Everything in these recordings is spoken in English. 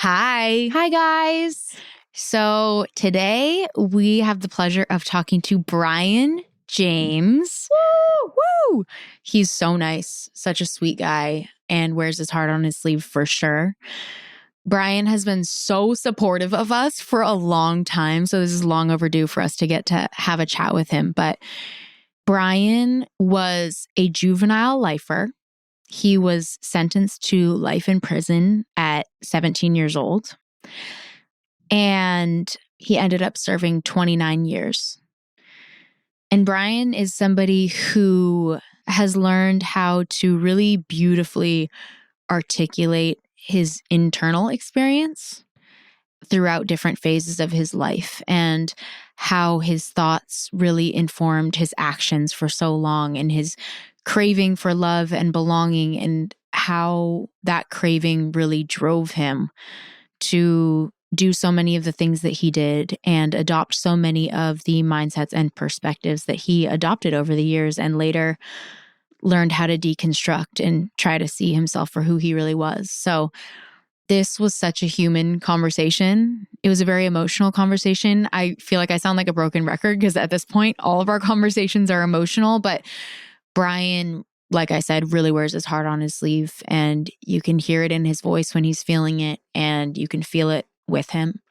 Hi. Hi, guys. So today we have the pleasure of talking to Brian James. Woo! Woo! He's so nice, such a sweet guy, and wears his heart on his sleeve for sure. Brian has been so supportive of us for a long time, so this is long overdue for us to get to have a chat with him. But Brian was a juvenile lifer. He was sentenced to life in prison at 17 years old. And he ended up serving 29 years. And Brian is somebody who has learned how to really beautifully articulate his internal experience throughout different phases of his life and how his thoughts really informed his actions for so long and his craving for love and belonging and how that craving really drove him to do so many of the things that he did and adopt so many of the mindsets and perspectives that he adopted over the years and later learned how to deconstruct and try to see himself for who he really was. So this was such a human conversation. It was a very emotional conversation. I feel like I sound like a broken record because at this point, all of our conversations are emotional, but Brian, like I said, really wears his heart on his sleeve, and you can hear it in his voice when he's feeling it, and you can feel it with him.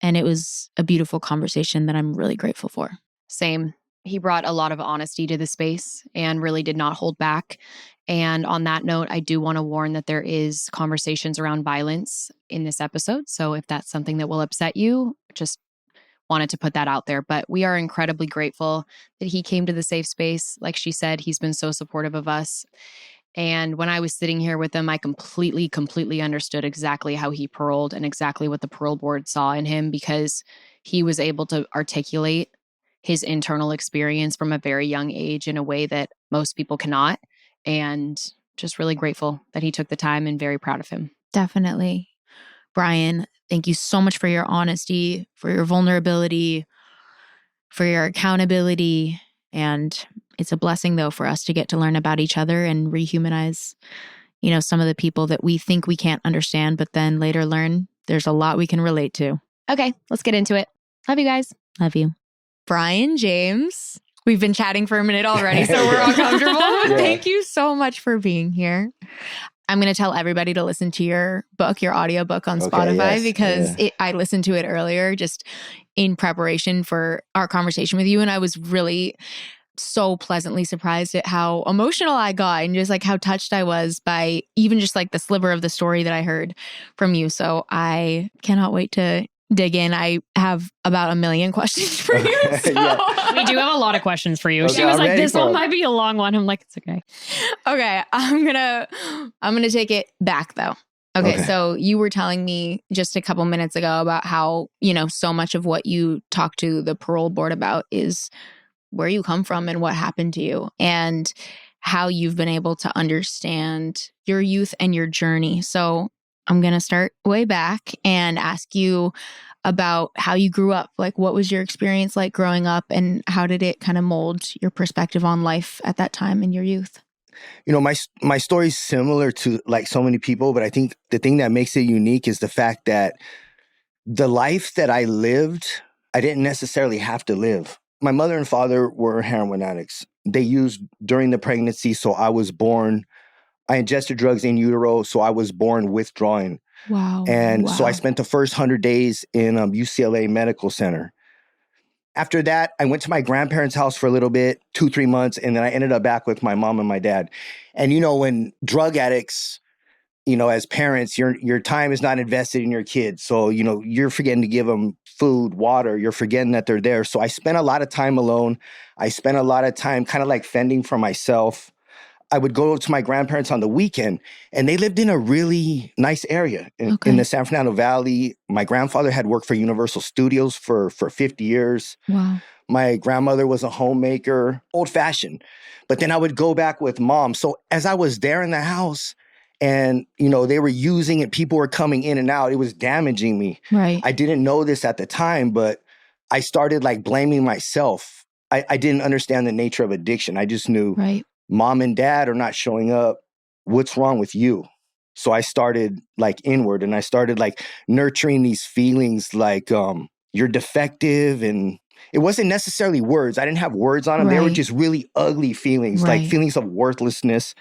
And it was a beautiful conversation that I'm really grateful for. Same. He brought a lot of honesty to the space and really did not hold back. And on that note, I do want to warn that there is conversations around violence in this episode. So if that's something that will upset you, just wanted to put that out there. But we are incredibly grateful that he came to the safe space. Like she said, he's been so supportive of us. And when I was sitting here with him, I completely understood exactly how he paroled and exactly what the parole board saw in him, because he was able to articulate his internal experience from a very young age in a way that most people cannot. And just really grateful that he took the time and very proud of him. Definitely. Brian, thank you so much for your honesty, for your vulnerability, for your accountability. And it's a blessing, though, for us to get to learn about each other and rehumanize, some of the people that we think we can't understand, but then later learn there's a lot we can relate to. Okay, let's get into it. Love you guys. Love you. Brian James. We've been chatting for a minute already, so we're all comfortable. Yeah. Thank you so much for being here. I'm going to tell everybody to listen to your book, your audiobook on Spotify, because I listened to it earlier just in preparation for our conversation with you. And I was really so pleasantly surprised at how emotional I got and just like how touched I was by even just like the sliver of the story that I heard from you. So I cannot wait to dig in. I have about 1 million questions for you. So. We do have a lot of questions for you. Okay, she was like, this one might be a long one. I'm like, it's okay. Okay. I'm gonna take it back though. Okay. So you were telling me just a couple minutes ago about how, so much of what you talk to the parole board about is where you come from and what happened to you and how you've been able to understand your youth and your journey. So I'm going to start way back and ask you about how you grew up. Like, what was your experience like growing up and how did it kind of mold your perspective on life at that time in your youth? My story's similar to like so many people, but I think the thing that makes it unique is the fact that the life that I lived, I didn't necessarily have to live. My mother and father were heroin addicts. They used during the pregnancy, so I was born. I ingested drugs in utero, so I was born withdrawing. Wow. And so I spent the first 100 days in UCLA Medical Center. After that, I went to my grandparents' house for a little bit, 2-3 months, and then I ended up back with my mom and my dad. And, when drug addicts, as parents, your time is not invested in your kids. So, you're forgetting to give them food, water, you're forgetting that they're there. So I spent a lot of time alone. I spent a lot of time kind of like fending for myself. I would go to my grandparents on the weekend, and they lived in a really nice area in the San Fernando Valley. My grandfather had worked for Universal Studios for 50 years. Wow. My grandmother was a homemaker, old-fashioned. But then I would go back with mom. So as I was there in the house and, they were using it, people were coming in and out, it was damaging me. Right. I didn't know this at the time, but I started like blaming myself. I didn't understand the nature of addiction. I just knew. Right. Mom and dad are not showing up. What's wrong with you? So I started like inward, and I started like nurturing these feelings like you're defective, and it wasn't necessarily words. I didn't have words on them. They were Right. just really ugly feelings, like Right. feelings of worthlessness.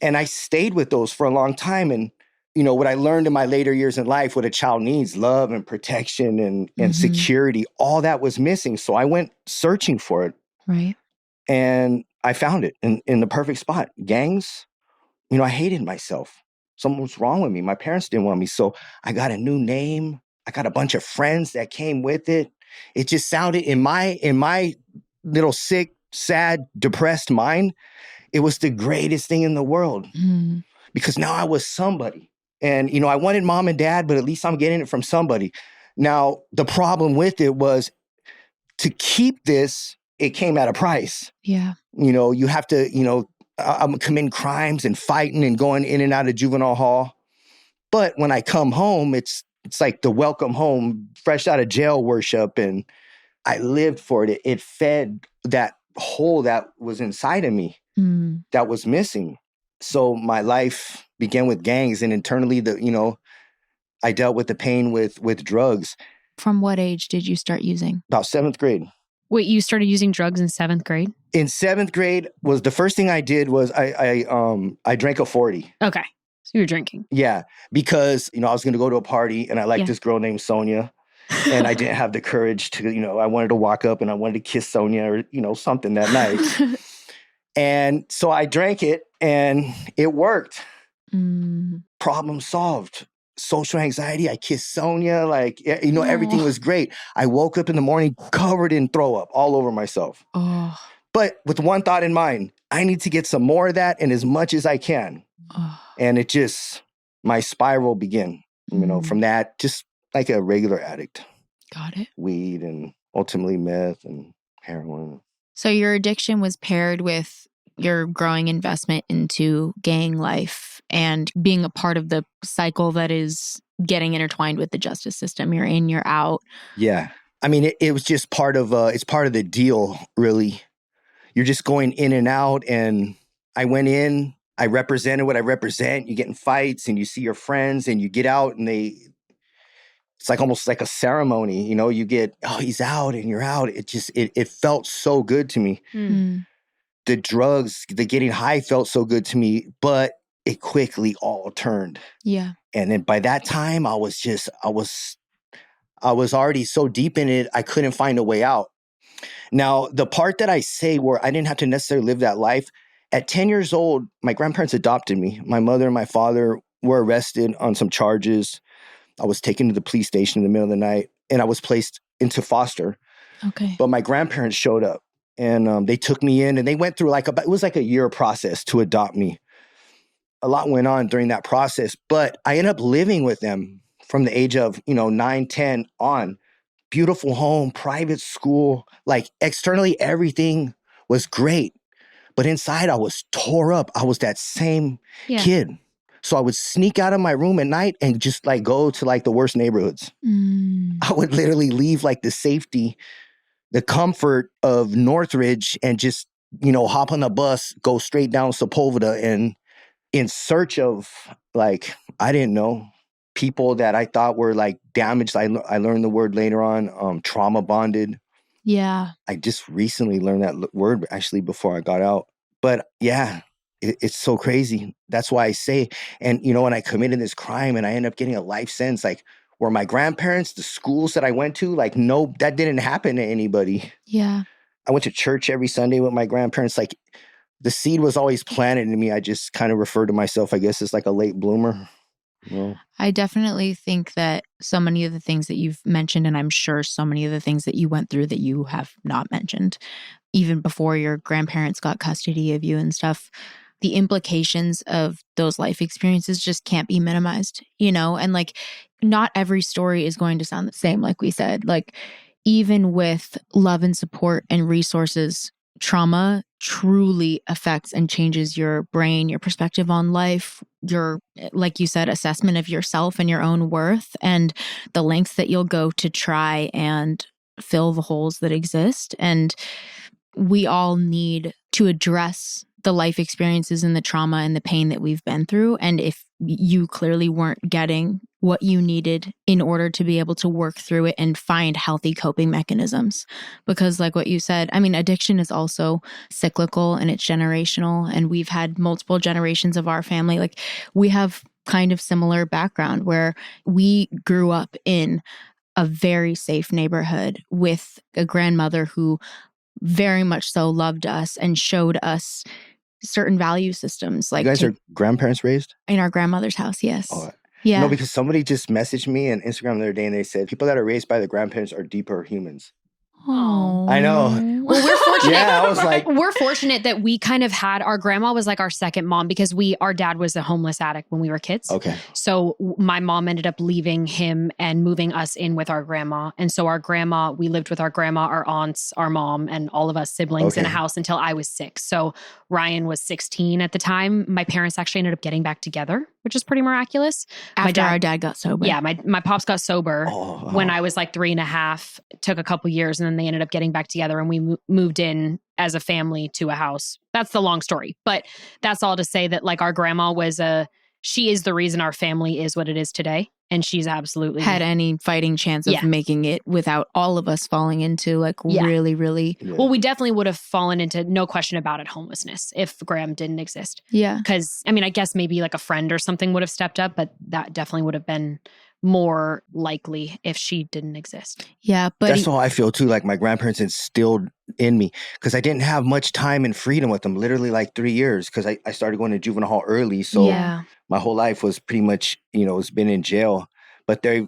And I stayed with those for a long time. And, you know, what I learned in my later years in life, what a child needs, love and protection and Mhm. security, all that was missing. So I went searching for it, Right. and I found it in the perfect spot. Gangs, you know, I hated myself. Something was wrong with me. My parents didn't want me. So I got a new name. I got a bunch of friends that came with it. It just sounded in my little sick, sad, depressed mind, it was the greatest thing in the world, Mm. because now I was somebody. And, you know, I wanted mom and dad, but at least I'm getting it from somebody. Now, the problem with it was, to keep this, it came at a price. Yeah. You know, you have to, you know, I'm committing crimes and fighting and going in and out of juvenile hall. But when I come home, it's like the welcome home, fresh out of jail worship. And I lived for it. It fed that hole that was inside of me Mm. that was missing. So my life began with gangs, and internally, I dealt with the pain with drugs. From what age did you start using? About 7th grade. Wait, you started using drugs in 7th grade? In 7th grade, was the first thing I did was I drank a 40. Okay. So you were drinking. Yeah, because, you know, I was going to go to a party, and I liked this girl named Sonia, and I didn't have the courage to, you know, I wanted to walk up and I wanted to kiss Sonia or, you know, something that night. And so I drank it, and it worked. Mm. Problem solved. Social anxiety. I kissed Sonia. Like, you know, everything was great. I woke up in the morning covered in throw up all over myself. Oh. But with one thought in mind, I need to get some more of that, and as much as I can. Oh. And it just, my spiral began, you know, from that, just like a regular addict. Got it. Weed and ultimately meth and heroin. So your addiction was paired with your growing investment into gang life and being a part of the cycle that is getting intertwined with the justice system. You're in, you're out. Yeah. I mean, it was just part of, it's part of the deal, really. You're just going in and out. And I went in, I represented what I represent. You get in fights and you see your friends, and you get out, and it's like almost like a ceremony, you know, you get, oh, he's out and you're out. It felt so good to me. Mm. The drugs, the getting high felt so good to me, but it quickly all turned. Yeah. And then by that time, I was already so deep in it, I couldn't find a way out. Now, the part that I say where I didn't have to necessarily live that life, at 10 years old, my grandparents adopted me. My mother and my father were arrested on some charges. I was taken to the police station in the middle of the night, and I was placed into foster. Okay. But my grandparents showed up, and they took me in, and they went through it was like a year process to adopt me. A lot went on during that process, but I ended up living with them from the age of, 9, 10 on. Beautiful home, private school, like externally everything was great. But inside I was tore up. I was that same kid. So I would sneak out of my room at night and just like go to like the worst neighborhoods. I would literally leave like the safety, the comfort of Northridge, and just, hop on the bus, go straight down Sepulveda, and in search of like, I didn't know, people that I thought were like damaged. I learned the word later on, trauma bonded. Yeah. I just recently learned that word actually before I got out. But yeah, it's so crazy. That's why I say, and when I committed this crime and I ended up getting a life sentence, like where my grandparents, the schools that I went to, like, no, that didn't happen to anybody. Yeah. I went to church every Sunday with my grandparents. Like, the seed was always planted in me. I just kind of refer to myself, I guess, as like a late bloomer. I definitely think that so many of the things that you've mentioned, and I'm sure so many of the things that you went through that you have not mentioned, even before your grandparents got custody of you and stuff, the implications of those life experiences just can't be minimized, and like not every story is going to sound the same. Like we said, like even with love and support and resources, trauma truly affects and changes your brain, your perspective on life, your, like you said, assessment of yourself and your own worth, and the lengths that you'll go to try and fill the holes that exist. And we all need to address the life experiences and the trauma and the pain that we've been through. And if you clearly weren't getting what you needed in order to be able to work through it and find healthy coping mechanisms. Because like what you said, I mean, addiction is also cyclical and it's generational. And we've had multiple generations of our family. Like we have kind of similar background where we grew up in a very safe neighborhood with a grandmother who very much so loved us and showed us certain value systems. Like you guys are grandparents raised? In our grandmother's house, yes. Oh, yeah. No, because somebody just messaged me on Instagram the other day and they said people that are raised by the grandparents are deeper humans. Oh, I know. Well, we're fortunate. Yeah, I was like, we're fortunate that we kind of had our grandma was like our second mom because our dad was a homeless addict when we were kids. Okay. So my mom ended up leaving him and moving us in with our grandma. And so our grandma, we lived with our grandma, our aunts, our mom, and all of us siblings in a house until I was 6. So Ryan was 16 at the time. My parents actually ended up getting back together, which is pretty miraculous. After our dad got sober. Yeah, my pops got sober when I was like 3.5. It took a couple years and then they ended up getting back together and we moved in as a family to a house. That's the long story. But that's all to say that like our grandma she is the reason our family is what it is today. And she's absolutely had any fighting chance of making it without all of us falling into like really, really. Yeah. Well, we definitely would have fallen into, no question about it, homelessness if Graham didn't exist. Yeah. Because, I mean, I guess maybe like a friend or something would have stepped up, but that definitely would have been more likely if she didn't exist. Yeah. But that's how I feel too. Like my grandparents instilled in me because I didn't have much time and freedom with them, literally like 3 years because I started going to juvenile hall early. So my whole life was pretty much, it's been in jail, but they're,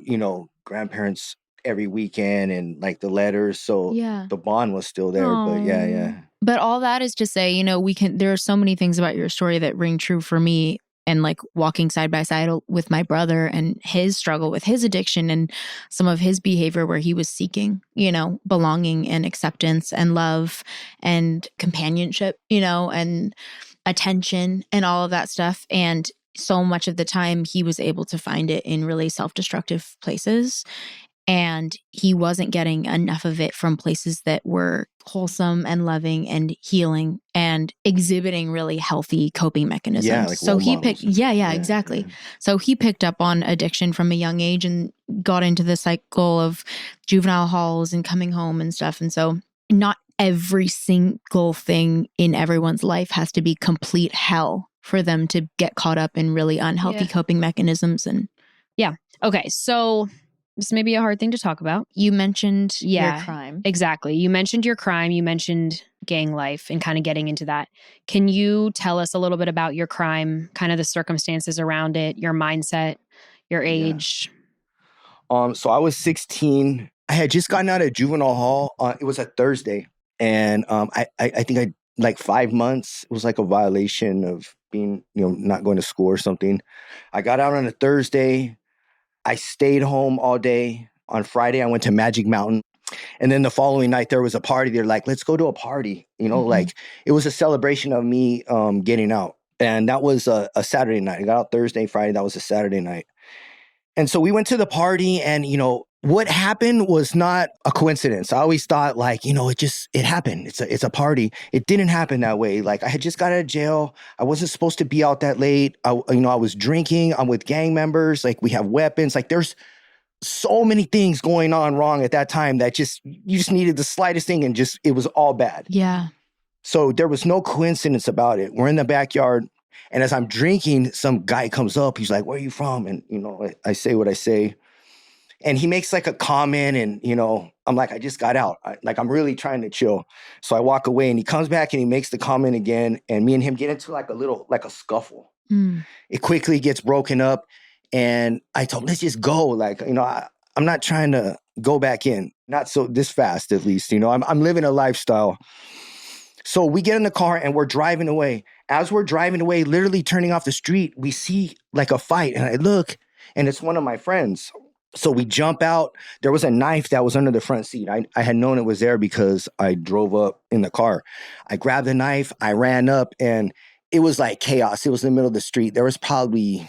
grandparents every weekend and like the letters. So the bond was still there, but yeah. But all that is to say, there are so many things about your story that ring true for me. And like walking side by side with my brother and his struggle with his addiction and some of his behavior where he was seeking, belonging and acceptance and love and companionship, and attention and all of that stuff. And so much of the time he was able to find it in really self-destructive places. And he wasn't getting enough of it from places that were wholesome and loving and healing and exhibiting really healthy coping mechanisms. Yeah, like so he picked, exactly. Yeah. So he picked up on addiction from a young age and got into the cycle of juvenile halls and coming home and stuff. And so not every single thing in everyone's life has to be complete hell for them to get caught up in really unhealthy coping mechanisms. And okay, so this may be a hard thing to talk about. You mentioned your crime. Exactly. You mentioned your crime. You mentioned gang life and kind of getting into that. Can you tell us a little bit about your crime, kind of the circumstances around it, your mindset, your age? So I was 16. I had just gotten out of juvenile hall. It was a Thursday. And I think I like 5 months. It was like a violation of being, not going to school or something. I got out on a Thursday. I stayed home all day. On Friday, I went to Magic Mountain. And then the following night, there was a party. They're like, let's go to a party. Like it was a celebration of me getting out. And that was a Saturday night. I got out Thursday, Friday. That was a Saturday night. And so we went to the party and, what happened was not a coincidence. I always thought like, it happened. It's a party. It didn't happen that way. Like I had just got out of jail. I wasn't supposed to be out that late. I was drinking. I'm with gang members. Like we have weapons. Like there's so many things going on wrong at that time that you just needed the slightest thing and it was all bad. Yeah. So there was no coincidence about it. We're in the backyard. And as I'm drinking, some guy comes up. He's like, where are you from? And, I say what I say. And he makes like a comment and, I'm like, I just got out. I'm really trying to chill. So I walk away and he comes back and he makes the comment again. And me and him get into like a scuffle. It quickly gets broken up. And I told him, let's just go. Like, I'm not trying to go back in. Not so this fast, at least. I'm living a lifestyle. So we get in the car and we're driving away. As we're driving away, literally turning off the street, we see like a fight. And I look and it's one of my friends. So we jump out. There was a knife that was under the front seat. I had known it was there because I drove up in the car. I grabbed the knife. I ran up and it was like chaos. It was in the middle of the street. There was probably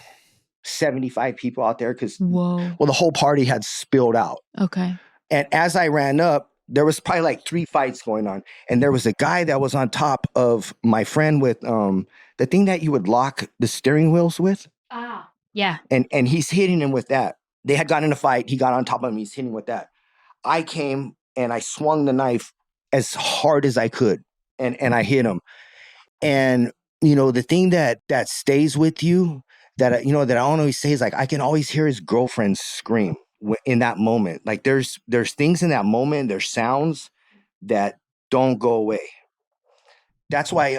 75 people out there because, the whole party had spilled out. Okay. And as I ran up, there was probably like 3 fights going on. And there was a guy that was on top of my friend with the thing that you would lock the steering wheels with. Yeah. And he's hitting him with that. They had gotten in a fight. He got on top of him. He's hitting with that. I came and I swung the knife as hard as I could. And I hit him. And, the thing that stays with you that I don't always say is like, I can always hear his girlfriend scream in that moment. Like there's things in that moment, there's sounds that don't go away. That's why,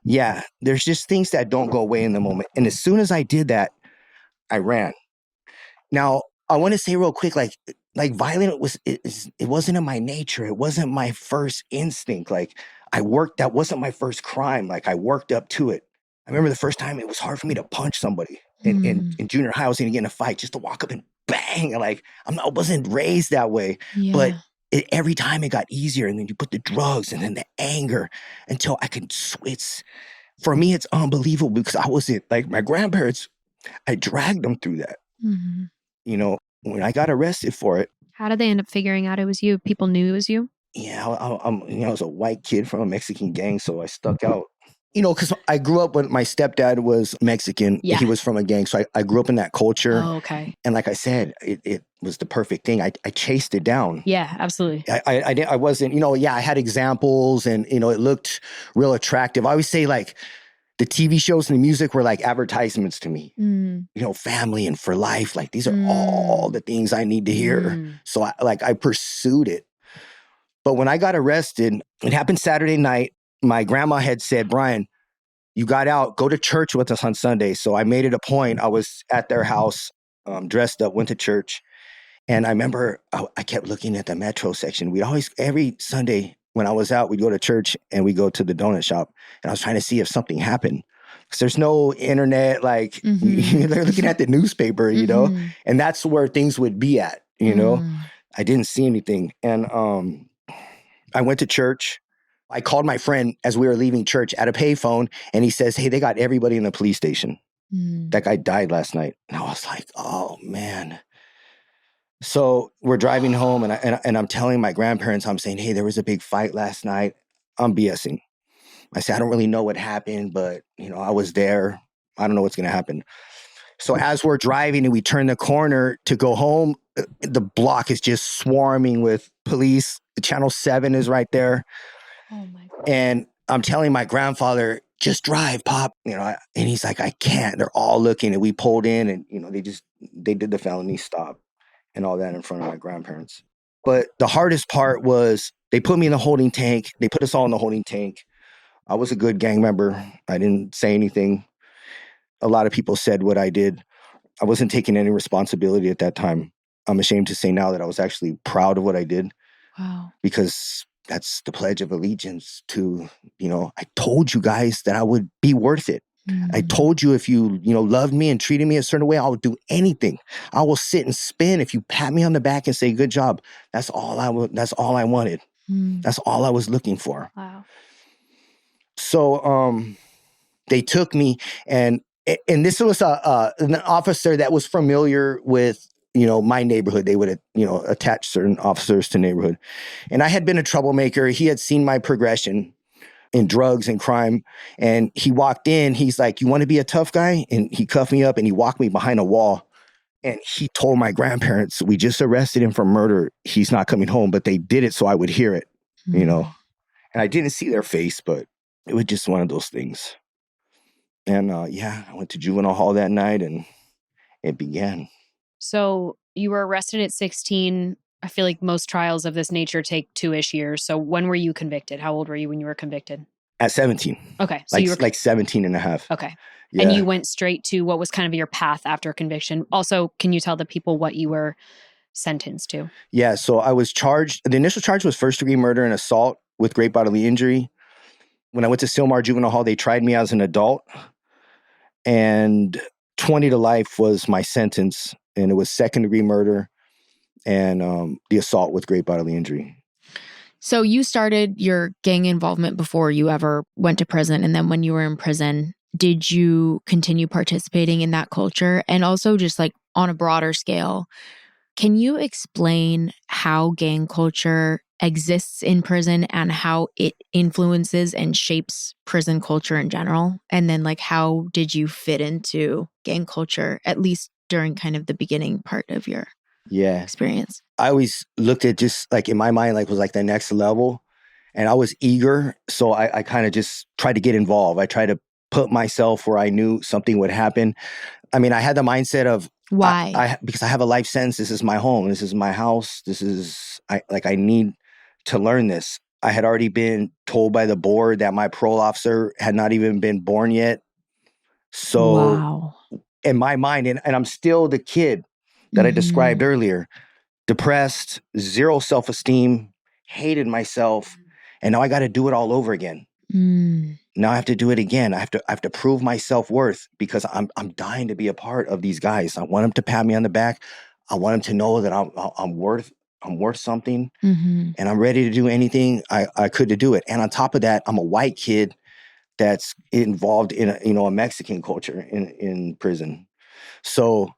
there's just things that don't go away in the moment. And as soon as I did that, I ran. Now, I want to say real quick, like violent it wasn't in my nature. It wasn't my first instinct. Like that wasn't my first crime. Like I worked up to it. I remember the first time it was hard for me to punch somebody. In junior high, I was going to get in a fight just to walk up and bang. And like, I wasn't raised that way, but every time it got easier. And then you put the drugs and then the anger until I could switch. For me, it's unbelievable because I wasn't like my grandparents. I dragged them through that. When I got arrested for it. How did they end up figuring out it was you? People knew it was you? Yeah, I was a white kid from a Mexican gang, so I stuck out. Because I grew up when my stepdad was Mexican. Yeah. He was from a gang, so I grew up in that culture. Oh, okay. And like I said, it was the perfect thing. I chased it down. Yeah, absolutely. I wasn't, I had examples and, it looked real attractive. I always say like, the TV shows and the music were like advertisements to me, family and for life. Like these are all the things I need to hear. So I pursued it. But when I got arrested, it happened Saturday night. My grandma had said, Brian, you got out, go to church with us on Sunday. So I made it a point. I was at their house, dressed up, went to church. And I remember I kept looking at the metro section. Every Sunday, when I was out, we'd go to church and we'd go to the donut shop. And I was trying to see if something happened. Because there's no internet, like they're looking at the newspaper, and that's where things would be at, I didn't see anything. And I went to church. I called my friend as we were leaving church at a payphone. And he says, hey, they got everybody in the police station. That guy died last night. And I was like, oh, man. So we're driving home and I'm telling my grandparents, I'm saying, hey, there was a big fight last night. I'm BSing. I said, I don't really know what happened, but, I was there. I don't know what's going to happen. So as we're driving and we turn the corner to go home, the block is just swarming with police. The Channel 7 is right there. Oh my God. And I'm telling my grandfather, just drive, Pop. And he's like, I can't. They're all looking. And we pulled in and, they did the felony stop and all that in front of my grandparents. But the hardest part was they put me in the holding tank. They put us all in the holding tank. I was a good gang member. I didn't say anything. A lot of people said what I did. I wasn't taking any responsibility at that time. I'm ashamed to say now that I was actually proud of what I did. Wow. Because that's the Pledge of Allegiance to, I told you guys that I would be worth it. I told you if you, loved me and treated me a certain way, I would do anything. I will sit and spin if you pat me on the back and say, good job. That's all I wanted. That's all I was looking for. Wow. So they took me and this was an officer that was familiar with, my neighborhood. They would, attach certain officers to neighborhood. And I had been a troublemaker. He had seen my progression in drugs and crime. And he walked in, he's like, you want to be a tough guy? And he cuffed me up and he walked me behind a wall. And he told my grandparents, we just arrested him for murder. He's not coming home, but they did it so I would hear it, And I didn't see their face, but it was just one of those things. And I went to juvenile hall that night and it began. So you were arrested at 16. I feel like most trials of this nature take 2-ish years. So when were you convicted? How old were you when you were convicted? At 17. Okay. So you were like 17 and a half. Okay. Yeah. And you went straight to what was kind of your path after conviction. Also, can you tell the people what you were sentenced to? Yeah. So I was charged. The initial charge was first-degree murder and assault with great bodily injury. When I went to Sylmar Juvenile Hall, they tried me as an adult. And 20 to life was my sentence. And it was second-degree murder and the assault with great bodily injury. So you started your gang involvement before you ever went to prison. And then when you were in prison, did you continue participating in that culture? And also just like on a broader scale, Can you explain how gang culture exists in prison and how it influences and shapes prison culture in general? And then like, how did you fit into gang culture, at least during kind of the beginning part of your experience? I always looked at just like in my mind, like was like the next level. And I was eager. So I kind of just tried to get involved. I tried to put myself where I knew something would happen. I mean, I had the mindset of why? Because I have a life sentence. This is my home. This is my house. I need to learn this. I had already been told by the board that my parole officer had not even been born yet. So wow. In my mind, and I'm still the kid that I described earlier, depressed, zero self-esteem, hated myself. And now I got to do it all over again. Now I have to do it again. I have to prove my self-worth because I'm dying to be a part of these guys. I want them to pat me on the back. I want them to know that I'm worth something, and I'm ready to do anything I could to do it. And on top of that, I'm a white kid that's involved in a Mexican culture in prison. So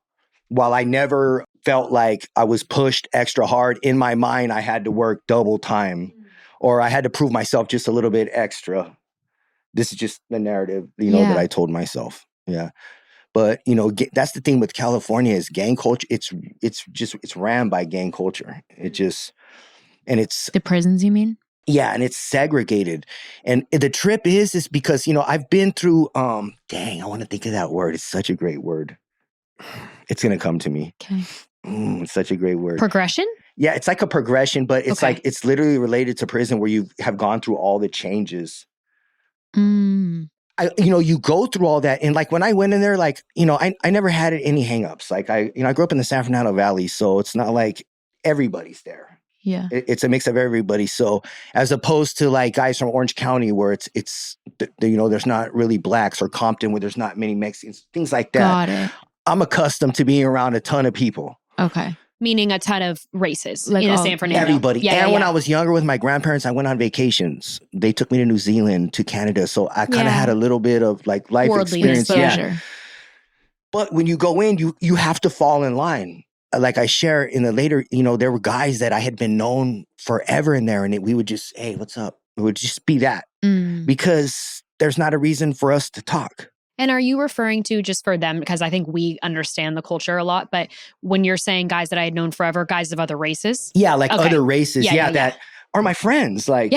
while I never felt like I was pushed extra hard, in my mind I had to work double time, or I had to prove myself just a little bit extra. This is just the narrative, that I told myself. Yeah. But, that's the thing with California is gang culture. It's ran by gang culture. It's the prisons, you mean? Yeah. And it's segregated. And the trip is because, I've been through, I want to think of that word. It's such a great word. It's going to come to me. Okay. It's such a great word. Progression? Yeah. It's like a progression, but it's like, it's literally related to prison where you have gone through all the changes. You go through all that. And like when I went in there, like, I never had any hangups. Like I grew up in the San Fernando Valley, so it's not like everybody's there. Yeah. It's a mix of everybody. So as opposed to like guys from Orange County where it's there's not really blacks, or Compton where there's not many Mexicans, things like that. Got it. I'm accustomed to being around a ton of people. Okay. Meaning a ton of races like in a San Fernando. Everybody. When I was younger with my grandparents, I went on vacations. They took me to New Zealand, to Canada. So I kind of had a little bit of like life experience. Exposure. Yeah. But when you go in, you have to fall in line. Like I share in the later, there were guys that I had been known forever in there, and we would just, hey, what's up? It would just be that because there's not a reason for us to talk. And are you referring to, just for them, because I think we understand the culture a lot, but when you're saying guys that I had known forever, guys of other races? Yeah, like other races. That are my friends. Like,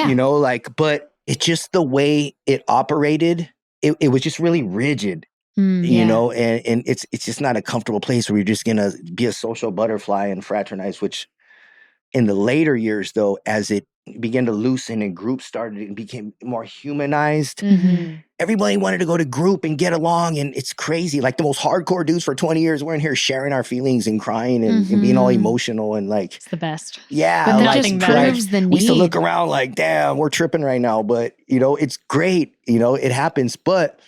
but it's just the way it operated. It was just really rigid, and it's just not a comfortable place where you're just going to be a social butterfly and fraternize, which in the later years, though, as it began to loosen and groups started and became more humanized, everybody wanted to go to group and get along. And it's crazy. Like the most hardcore dudes for 20 years, we're in here sharing our feelings and crying and being all emotional and like. It's the best. Yeah. But that just proves the need. We used to look around like, damn, we're tripping right now. But, it's great. It happens. But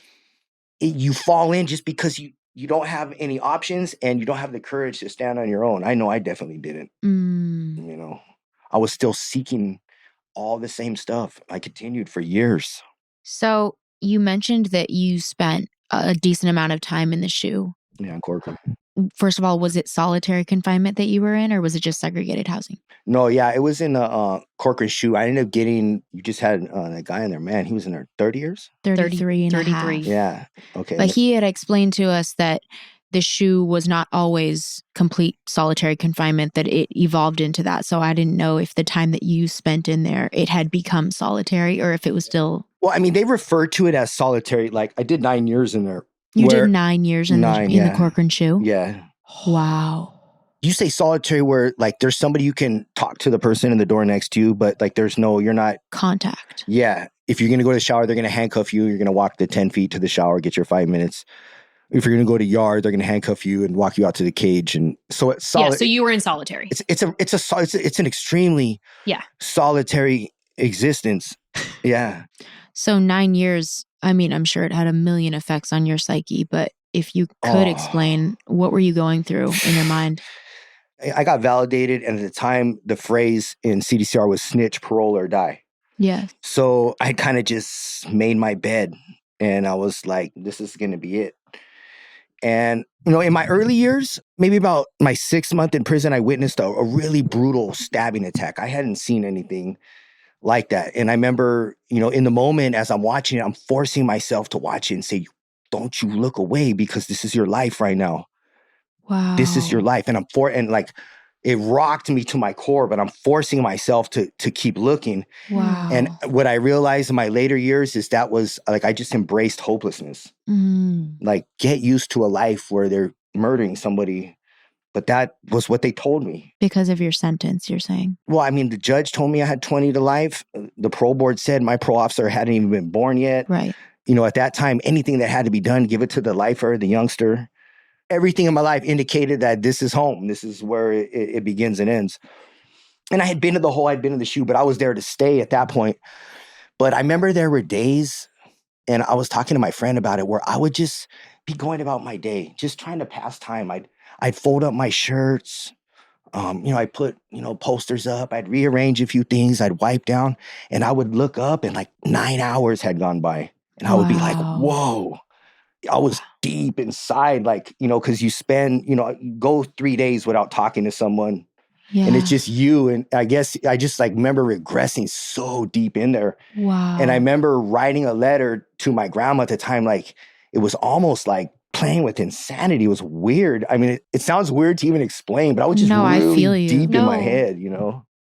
you fall in just because you don't have any options and you don't have the courage to stand on your own. I know I definitely didn't. I was still seeking all the same stuff. I continued for years. So you mentioned that you spent a decent amount of time in the SHU. Yeah, in Corcoran. First of all, was it solitary confinement that you were in, or was it just segregated housing? No, yeah, it was in Corcoran SHU. I ended up you just had a guy in there, man. He was in there 30 years? 33 and 33. A half. Yeah, okay. But he had explained to us that the SHU was not always complete solitary confinement, that it evolved into that. So I didn't know if the time that you spent in there, it had become solitary or if it was still... Well, I mean, they refer to it as solitary. Like I did 9 years in there. You did 9 years in the Corcoran SHU? Yeah. Wow. You say solitary where like there's somebody you can talk to the person in the door next to you, but like you're not... Contact. Yeah. If you're going to go to the shower, they're going to handcuff you. You're going to walk the 10 feet to the shower, get your 5 minutes. If you're going to go to yard, they're going to handcuff you and walk you out to the cage. And so it's solid. Yeah, so you were in solitary. It's an extremely solitary existence. Yeah. So 9 years, I mean, I'm sure it had a million effects on your psyche, but if you could explain, what were you going through in your mind? I got validated. And at the time, the phrase in CDCR was snitch, parole, or die. Yeah. So I kind of just made my bed and I was like, this is going to be it. And, in my early years, maybe about my 6th month in prison, I witnessed a really brutal stabbing attack. I hadn't seen anything like that. And I remember, in the moment as I'm watching it, I'm forcing myself to watch it and say, don't you look away, because this is your life right now. Wow. This is your life. And it rocked me to my core, but I'm forcing myself to keep looking. Wow. And what I realized in my later years is that was like, I just embraced hopelessness. Like, get used to a life where they're murdering somebody. But that was what they told me. Because of your sentence, you're saying? Well, I mean, the judge told me I had 20 to life. The parole board said my parole officer hadn't even been born yet. Right. At that time, anything that had to be done, give it to the lifer, the youngster. Everything in my life indicated that this is home. This is where it begins and ends. And I had been to the hole, I'd been to the shoe, but I was there to stay at that point. But I remember there were days, and I was talking to my friend about it, where I would just be going about my day, just trying to pass time. I'd fold up my shirts. I'd put, posters up. I'd rearrange a few things. I'd wipe down, and I would look up, and like 9 hours had gone by. And I would be like, whoa. I was deep inside, like, because you spend, go 3 days without talking to someone. Yeah. And it's just you. And I guess I just remember regressing so deep in there. Wow. And I remember writing a letter to my grandma at the time. Like, it was almost like playing with insanity. It was weird. I mean, it sounds weird to even explain, but I was just really deep in my head,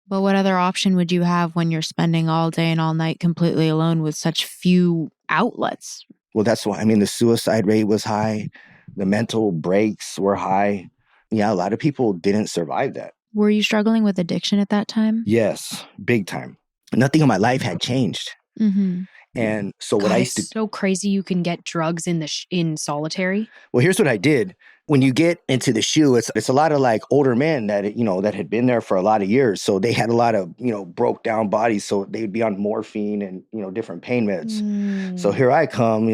But what other option would you have when you're spending all day and all night completely alone with such few outlets? Well, that's why, the suicide rate was high. The mental breaks were high. Yeah, a lot of people didn't survive that. Were you struggling with addiction at that time? Yes, big time. Nothing in my life had changed. And so what I used to... It's so crazy you can get drugs in solitary. Well, here's what I did. When you get into the shoe, it's a lot of older men that, that had been there for a lot of years. So they had a lot of, broke down bodies. So they'd be on morphine and, different pain meds. So here I come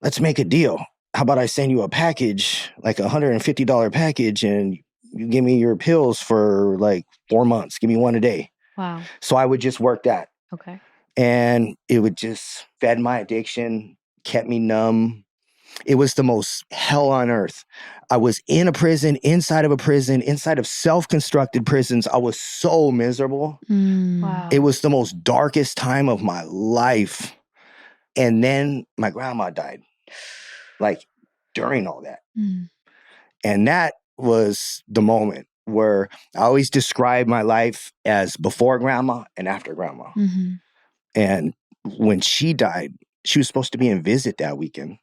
let's make a deal. How about I send you a package, like $150 package, and you give me your pills for 4 months. Give me one a day. Wow. So I would just work that. Okay. And it would just fed my addiction, kept me numb. It was the most hell on earth. I was in a prison, inside of self-constructed prisons. I was so miserable. Wow. It was the most darkest time of my life. And then my grandma died, during all that. And that was the moment where I always describe my life as before grandma and after grandma. And when she died, she was supposed to be in visit that weekend.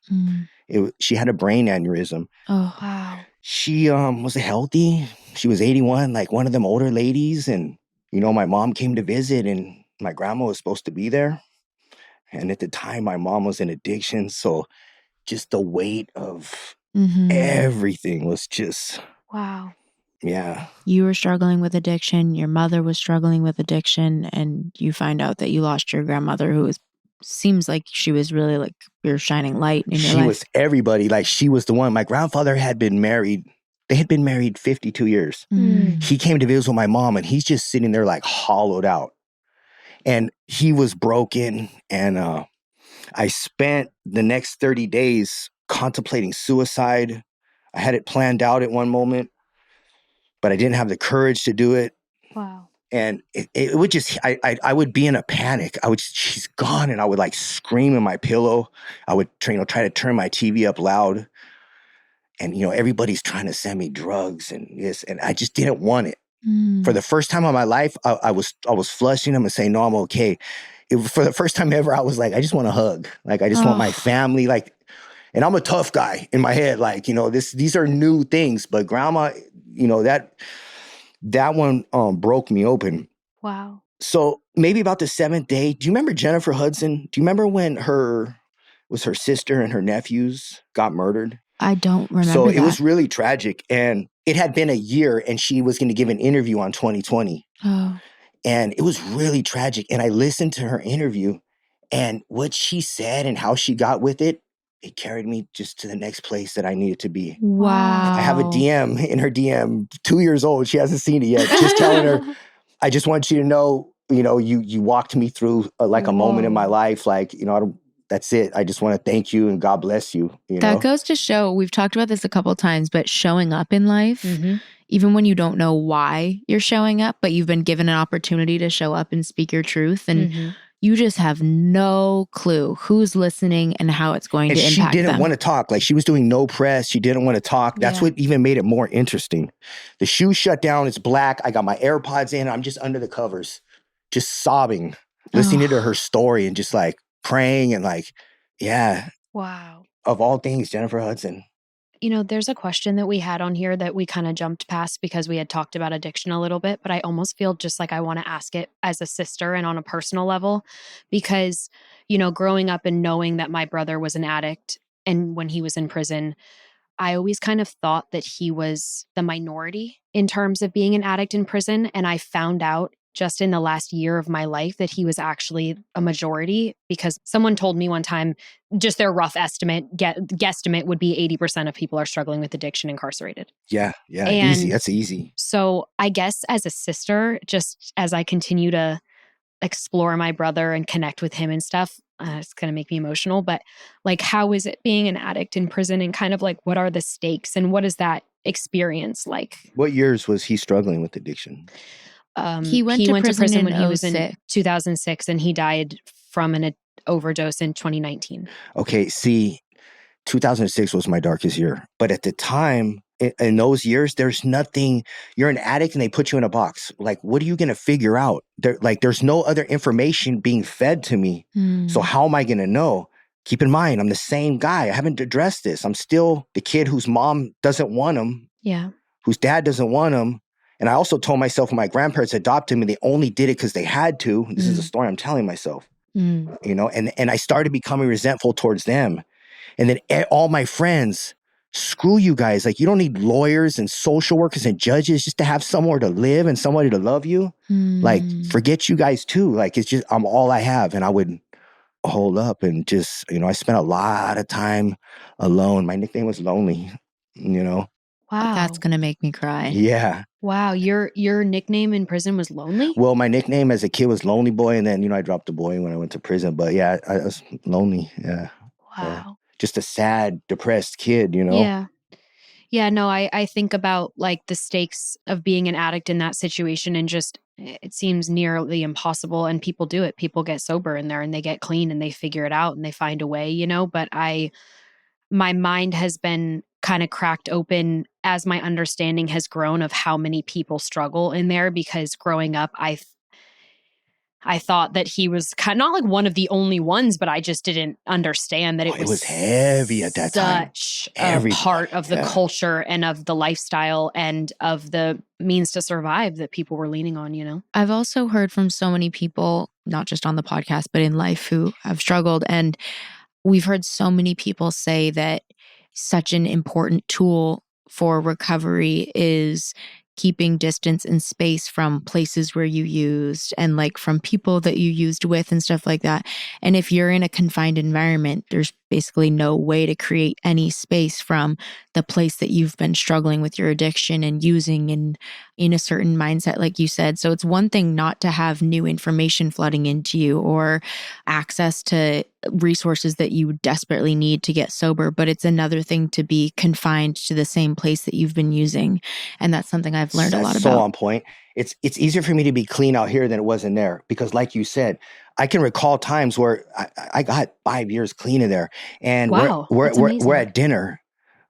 She had a brain aneurysm. Oh, wow. She was healthy. She was 81, like one of them older ladies. And, my mom came to visit, and my grandma was supposed to be there. And at the time, my mom was in addiction. So just the weight of everything was just... Wow. Yeah. You were struggling with addiction. Your mother was struggling with addiction. And you find out that you lost your grandmother, who seems like she was really your shining light in your life. She was everybody. She was the one. My grandfather had been married. They had been married 52 years. He came to visit with my mom, and he's just sitting there hollowed out. And he was broken. And I spent the next 30 days contemplating suicide. I had it planned out at one moment, but I didn't have the courage to do it. Wow. And it would just, I would be in a panic. She's gone. And I would scream in my pillow. I would try to turn my TV up loud. And, everybody's trying to send me drugs and this, and I just didn't want it. For the first time in my life, I was flushing them and saying, no, I'm okay. For the first time ever, I was I just want a hug. I just want my family. And I'm a tough guy in my head. These are new things. But grandma, that one broke me open. Wow. So maybe about the 7th day, do you remember Jennifer Hudson? Do you remember when her sister and her nephews got murdered? I don't remember So that. it was really tragic. And it had been a year, and she was going to give an interview on 2020. Oh. And it was really tragic. And I listened to her interview, and what she said and how she got with it, it carried me just to the next place that I needed to be. Wow. I have a DM in her DM, 2 years old. She hasn't seen it yet. Just telling her, I just want you to know, you walked me through a moment in my life. that's it. I just want to thank you and God bless you. You That know? goes to show, we've talked about this a couple of times, but showing up in life, even when you don't know why you're showing up, but you've been given an opportunity to show up and speak your truth, and you just have no clue who's listening and how it's going to impact them. She didn't want to talk. Like, she was doing no press. She didn't want to talk. That's what even made it more interesting. The shoe shut down. It's black. I got my AirPods in. I'm just under the covers, just sobbing, listening to her story and just like praying and like, yeah. Wow. Of all things, Jennifer Hudson. You know, there's a question that we had on here that we kind of jumped past because we had talked about addiction a little bit, but I almost feel just like I want to ask it as a sister and on a personal level because, you know, growing up and knowing that my brother was an addict and when he was in prison, I always kind of thought that he was the minority in terms of being an addict in prison. And I found out just in the last year of my life that he was actually a majority because someone told me one time, just their rough guesstimate would be 80% of people are struggling with addiction incarcerated. Yeah, And easy. That's easy. So I guess as a sister, just as I continue to explore my brother and connect with him and stuff, it's going to make me emotional, but like, how is it being an addict in prison and kind of like, what are the stakes and what is that experience like? What years was he struggling with addiction? He went to prison when he was in 2006 and he died from an overdose in 2019. Okay, see, 2006 was my darkest year. But at the time, in those years, there's nothing, you're an addict and they put you in a box. Like, what are you going to figure out? There's no other information being fed to me. So how am I going to know? Keep in mind, I'm the same guy. I haven't addressed this. I'm still the kid whose mom doesn't want him. Yeah. Whose dad doesn't want him. And I also told myself when my grandparents adopted me, they only did it because they had to. This is a story I'm telling myself. You know, and I started becoming resentful towards them. And then all my friends, screw you guys. Like, you don't need lawyers and social workers and judges just to have somewhere to live and somebody to love you. Like, forget you guys too. Like, it's just, I'm all I have. And I would hold up and just, you know, I spent a lot of time alone. My nickname was Lonely, you know. Wow. That's going to make me cry. Yeah. Wow. Your nickname in prison was Lonely? Well, my nickname as a kid was Lonely Boy. And then, you know, I dropped the boy when I went to prison. But yeah, I was lonely. Yeah. Wow. Yeah. Just a sad, depressed kid, you know? Yeah. Yeah, no, I think about like the stakes of being an addict in that situation and just it seems nearly impossible and people do it. People get sober in there and they get clean and they figure it out and they find a way, you know, but my mind has been kind of cracked open as my understanding has grown of how many people struggle in there because growing up I thought that he was kind of not like one of the only ones, but I just didn't understand that it was heavy at that time. Such a part of the culture and of the lifestyle and of the means to survive that people were leaning on, you know? I've also heard from so many people, not just on the podcast, but in life who have struggled. And we've heard so many people say that such an important tool for recovery is keeping distance and space from places where you used and like from people that you used with and stuff like that. And if you're in a confined environment, there's basically no way to create any space from the place that you've been struggling with your addiction and using and in a certain mindset, like you said. So it's one thing not to have new information flooding into you or access to resources that you desperately need to get sober, but it's another thing to be confined to the same place that you've been using. And that's something I've learned a lot about. So on point. It's easier for me to be clean out here than it was in there because like you said, I can recall times where I got 5 years clean in there and we're at dinner.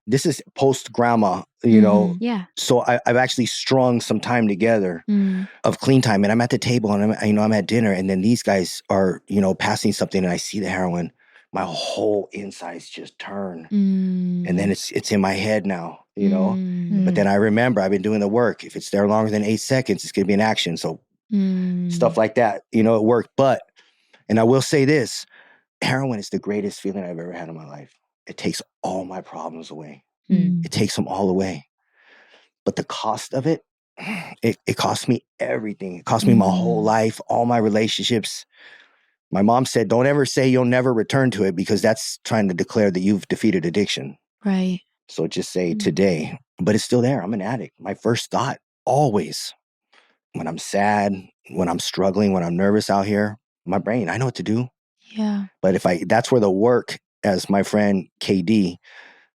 This is post grandma, you know? Yeah. So I've actually strung some time together of clean time and I'm at the table and I'm at dinner and then these guys are, you know, passing something and I see the heroin. My whole insides just turn. And then it's in my head now, you know? But then I remember I've been doing the work. If it's there longer than 8 seconds, it's going to be an action. So stuff like that, you know, it worked. But, and I will say this, heroin is the greatest feeling I've ever had in my life. It takes all my problems away. It takes them all away. But the cost of it, it cost me everything. It cost me my whole life, all my relationships. My mom said, don't ever say you'll never return to it because that's trying to declare that you've defeated addiction. Right. So just say today, but it's still there. I'm an addict. My first thought always when I'm sad, when I'm struggling, when I'm nervous out here, my brain, I know what to do. Yeah. But that's where the work, as my friend KD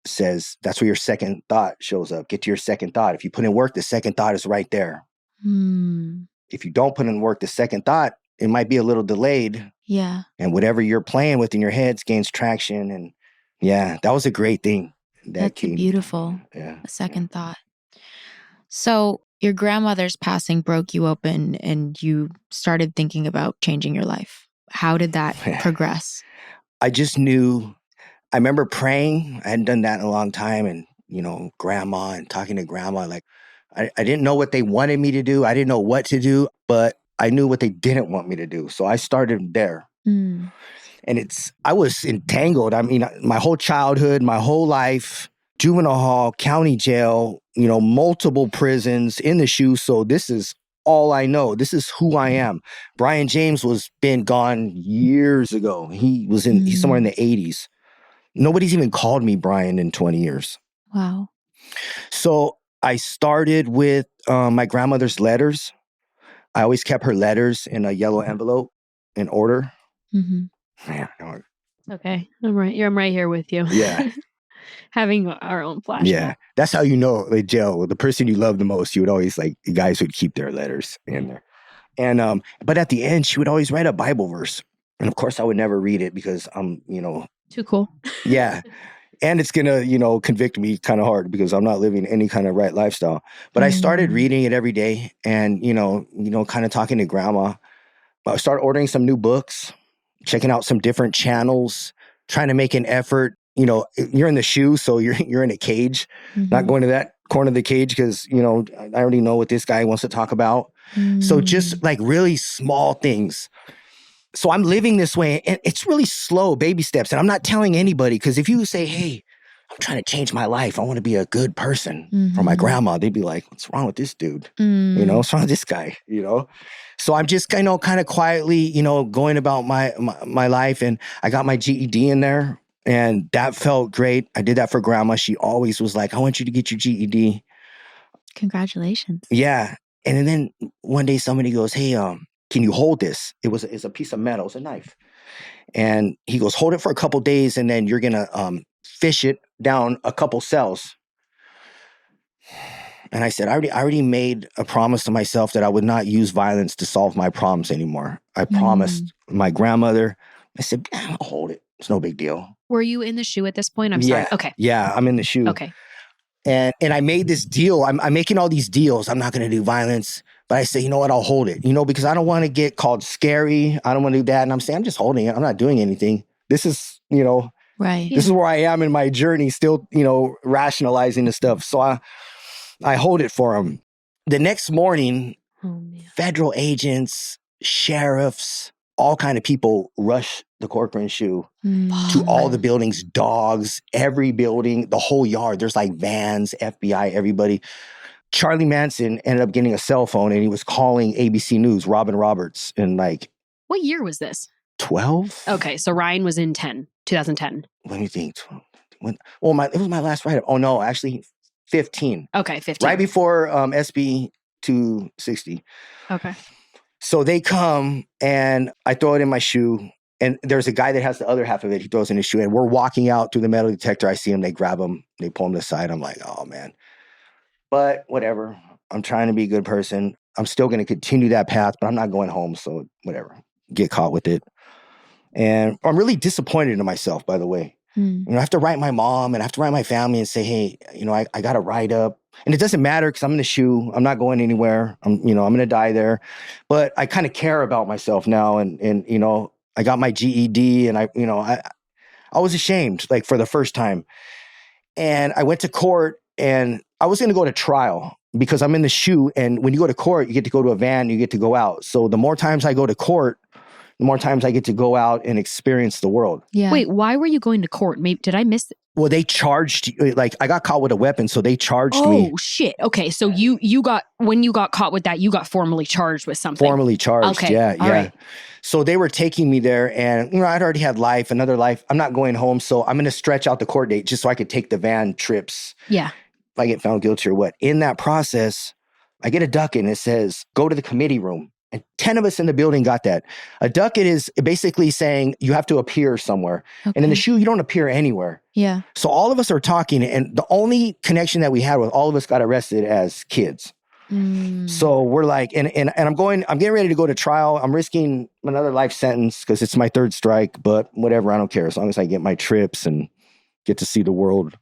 says, that's where your second thought shows up. Get to your second thought. If you put in work, the second thought is right there. If you don't put in work, the second thought, it might be a little delayed. Yeah. And whatever you're playing with in your head gains traction. And yeah, that was a great thing. That's beautiful. Yeah. A second thought. So your grandmother's passing broke you open and you started thinking about changing your life. How did that progress? I just knew, I remember praying. I hadn't done that in a long time. And, grandma and talking to grandma, like I didn't know what they wanted me to do. I didn't know what to do, but I knew what they didn't want me to do. So I started there. And I was entangled. I mean, my whole childhood, my whole life, juvenile hall, county jail, multiple prisons, in the shoe. So this is all I know. This is who I am. Brian James been gone years ago. He's somewhere in the 80s. Nobody's even called me Brian in 20 years. Wow. So I started with my grandmother's letters. I always kept her letters in a yellow envelope in order. Man, okay. I'm right here with you. Yeah. Having our own flashback. Yeah. That's how like jail, the person you love the most, you would always guys would keep their letters in there. And but at the end, she would always write a Bible verse. And of course I would never read it because I'm, too cool. Yeah. And it's going to, convict me kind of hard because I'm not living any kind of right lifestyle. But I started reading it every day and, kind of talking to grandma. I started ordering some new books, checking out some different channels, trying to make an effort. You're in the shoe, so you're in a cage, not going to that corner of the cage because, I already know what this guy wants to talk about. So just really small things. So I'm living this way and it's really slow baby steps. And I'm not telling anybody because if you say, hey, I'm trying to change my life. I want to be a good person for my grandma. They'd be like, what's wrong with this dude? What's wrong with this guy? So I'm just kind of quietly, going about my life. And I got my GED in there and that felt great. I did that for grandma. She always was like, I want you to get your GED. Congratulations. Yeah. And then one day somebody goes, hey, can you hold this? It's a piece of metal. It's a knife. And he goes, hold it for a couple days and then you're going to fish it down a couple cells. And I said, I already made a promise to myself that I would not use violence to solve my problems anymore. I promised my grandmother. I said, I'll hold it. It's no big deal. Were you in the shoe at this point? I'm sorry. Okay. Yeah, I'm in the shoe. Okay. And I made this deal. I'm making all these deals. I'm not going to do violence. But I say, you know what? I'll hold it. Because I don't want to get called scary. I don't want to do that. And I'm saying, I'm just holding it. I'm not doing anything. This is, right. This is where I am in my journey, still, rationalizing the stuff. So I hold it for him. The next morning, federal agents, sheriffs, all kind of people rush the Corcoran shoe to all the buildings, dogs, every building, the whole yard. There's vans, FBI, everybody. Charlie Manson ended up getting a cell phone and he was calling ABC News, Robin Roberts, in What year was this? 12? Okay, so Ryan was in 2010. Let me think. It was my last write-up. Oh, no, actually 15. Okay, 15. Right before SB 260. Okay. So they come and I throw it in my shoe. And there's a guy that has the other half of it. He throws in his shoe and we're walking out through the metal detector. I see him. They grab him. They pull him to the side. I'm like, oh, man. But whatever. I'm trying to be a good person. I'm still going to continue that path, but I'm not going home. So whatever. Get caught with it. And I'm really disappointed in myself, by the way. I have to write my mom and I have to write my family and say, hey, I got to write up. And it doesn't matter because I'm in the shoe. I'm not going anywhere. I'm going to die there. But I kind of care about myself now. And I got my GED and I was ashamed, for the first time. And I went to court and I was going to go to trial because I'm in the shoe. And when you go to court, you get to go to a van, you get to go out. So the more times I go to court, the more times I get to go out and experience the world. Yeah. Wait, why were you going to court? Maybe did I miss it? Well, they charged, I got caught with a weapon, so they charged me. Oh, shit. Okay, so when you got caught with that, you got formally charged with something. Formally charged, okay. Yeah. Right. So they were taking me there and, I'd already had another life. I'm not going home, so I'm going to stretch out the court date just so I could take the van trips. Yeah. If I get found guilty or what. In that process, I get a duck and it says, go to the committee room. And 10 of us in the building got that. A ducat is basically saying you have to appear somewhere. Okay. And in the SHU, you don't appear anywhere. Yeah. So all of us are talking, and the only connection that we had with all of us got arrested as kids. So we're like, and I'm getting ready to go to trial. I'm risking another life sentence because it's my third strike, but whatever, I don't care. As long as I get my trips and get to see the world.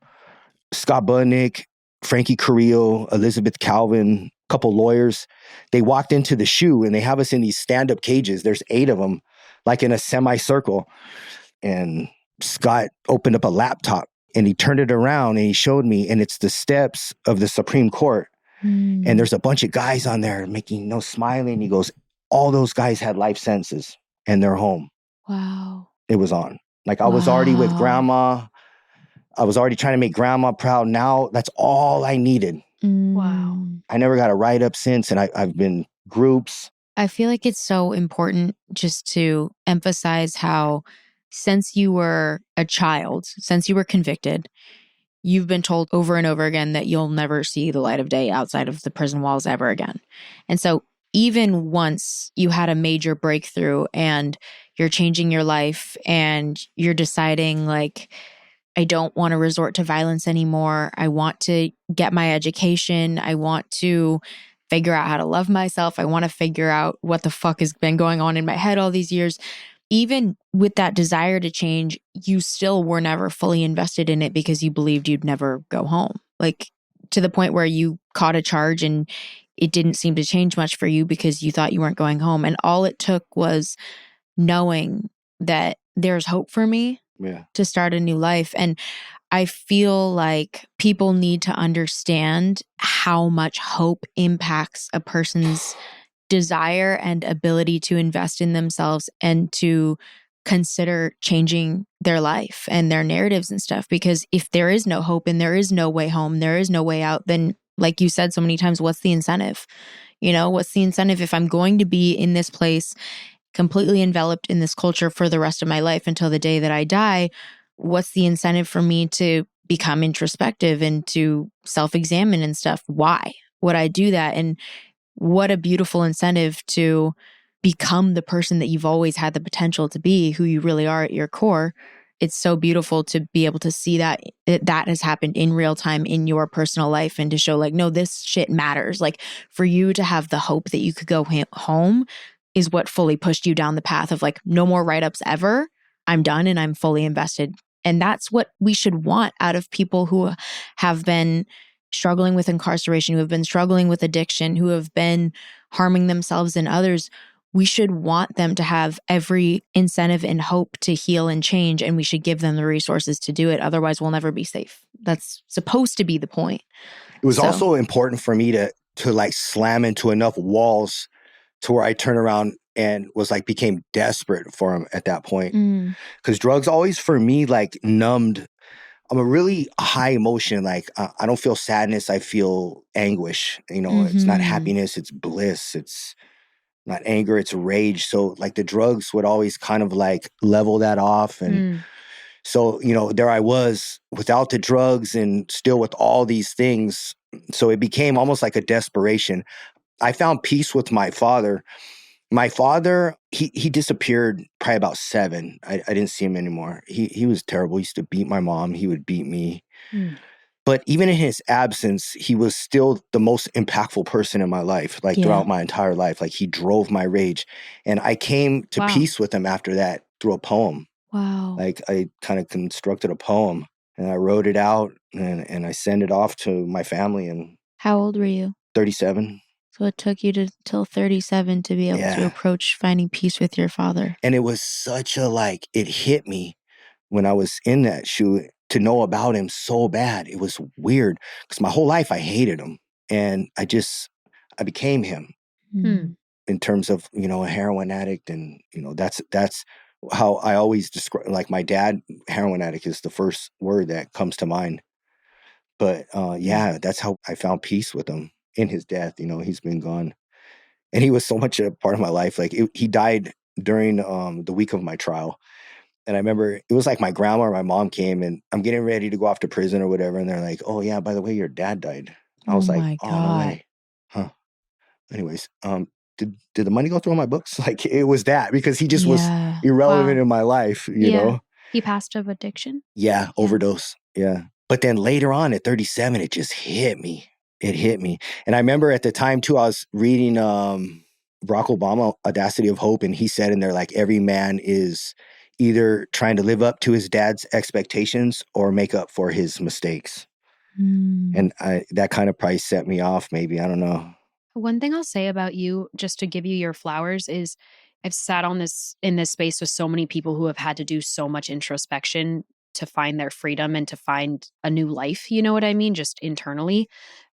Scott Budnick, Frankie Carrillo, Elizabeth Calvin, a couple lawyers, they walked into the SHU and they have us in these stand-up cages. There's 8 of them, like in a semicircle. And Scott opened up a laptop and he turned it around and he showed me, and it's the steps of the Supreme Court. And there's a bunch of guys on there smiling. He goes, all those guys had life sentences and they're home. Wow. It was on. Like I was already with grandma. I was already trying to make grandma proud. Now that's all I needed. Wow. I never got a write-up since, and I've been groups. I feel like it's so important just to emphasize how since you were a child, since you were convicted, you've been told over and over again that you'll never see the light of day outside of the prison walls ever again. And so even once you had a major breakthrough and you're changing your life and you're deciding like, I don't want to resort to violence anymore. I want to get my education. I want to figure out how to love myself. I want to figure out what the fuck has been going on in my head all these years. Even with that desire to change, you still were never fully invested in it because you believed you'd never go home. Like to the point where you caught a charge and it didn't seem to change much for you because you thought you weren't going home. And all it took was knowing that there's hope for me to start a new life. And I feel like people need to understand how much hope impacts a person's desire and ability to invest in themselves and to consider changing their life and their narratives and stuff. Because if there is no hope and there is no way home, there is no way out, then like you said so many times, what's the incentive? What's the incentive if I'm going to be in this place completely enveloped in this culture for the rest of my life until the day that I die? What's the incentive for me to become introspective and to self-examine and stuff? Why would I do that? And what a beautiful incentive to become the person that you've always had the potential to be, who you really are at your core. It's so beautiful to be able to see that has happened in real time in your personal life and to show like, no, this shit matters. Like for you to have the hope that you could go home is what fully pushed you down the path of like, no more write-ups ever. I'm done and I'm fully invested. And that's what we should want out of people who have been struggling with incarceration, who have been struggling with addiction, who have been harming themselves and others. We should want them to have every incentive and hope to heal and change, and we should give them the resources to do it. Otherwise, we'll never be safe. That's supposed to be the point. It was also important for me to like slam into enough walls to where I turned around and was like, became desperate for him at that point. Because drugs always for me like numbed. I'm a really high emotion. Like I don't feel sadness. I feel anguish. It's not happiness. It's bliss. It's not anger. It's rage. So like the drugs would always kind of like level that off. And so, there I was without the drugs and still with all these things. So it became almost like a desperation. I found peace with my father. My father, he disappeared probably about 7. I didn't see him anymore. He was terrible. He used to beat my mom. He would beat me. But even in his absence, he was still the most impactful person in my life, like throughout my entire life. Like he drove my rage. And I came to peace with him after that through a poem. Wow. Like I kind of constructed a poem and I wrote it out and I sent it off to my family. And how old were you? 37. So it took you till 37 to be able to approach finding peace with your father. And it was such a it hit me when I was in that SHU to know about him so bad. It was weird because my whole life I hated him. And I became him in terms of, a heroin addict. And, that's how I always describe, like my dad, heroin addict is the first word that comes to mind. But that's how I found peace with him in his death. He's been gone. And he was so much a part of my life. Like he died during the week of my trial. And I remember it was like my grandma or my mom came and I'm getting ready to go off to prison or whatever. And they're like, oh yeah, by the way, your dad died. I was like, oh, no way. Huh. Anyways, did the money go through all my books? Like, it was that, because he just was Yeah. irrelevant Wow. in my life, you Yeah. know? He passed of addiction? Yeah, overdose. Yeah. But then later on at 37, it just hit me. It hit me. And I remember at the time too, I was reading Barack Obama, Audacity of Hope, and he said in there, like, every man is either trying to live up to his dad's expectations or make up for his mistakes. And that kind of probably set me off, maybe. I don't know. One thing I'll say about you, just to give you your flowers, is I've sat in this space with so many people who have had to do so much introspection to find their freedom and to find a new life. You know what I mean? Just internally.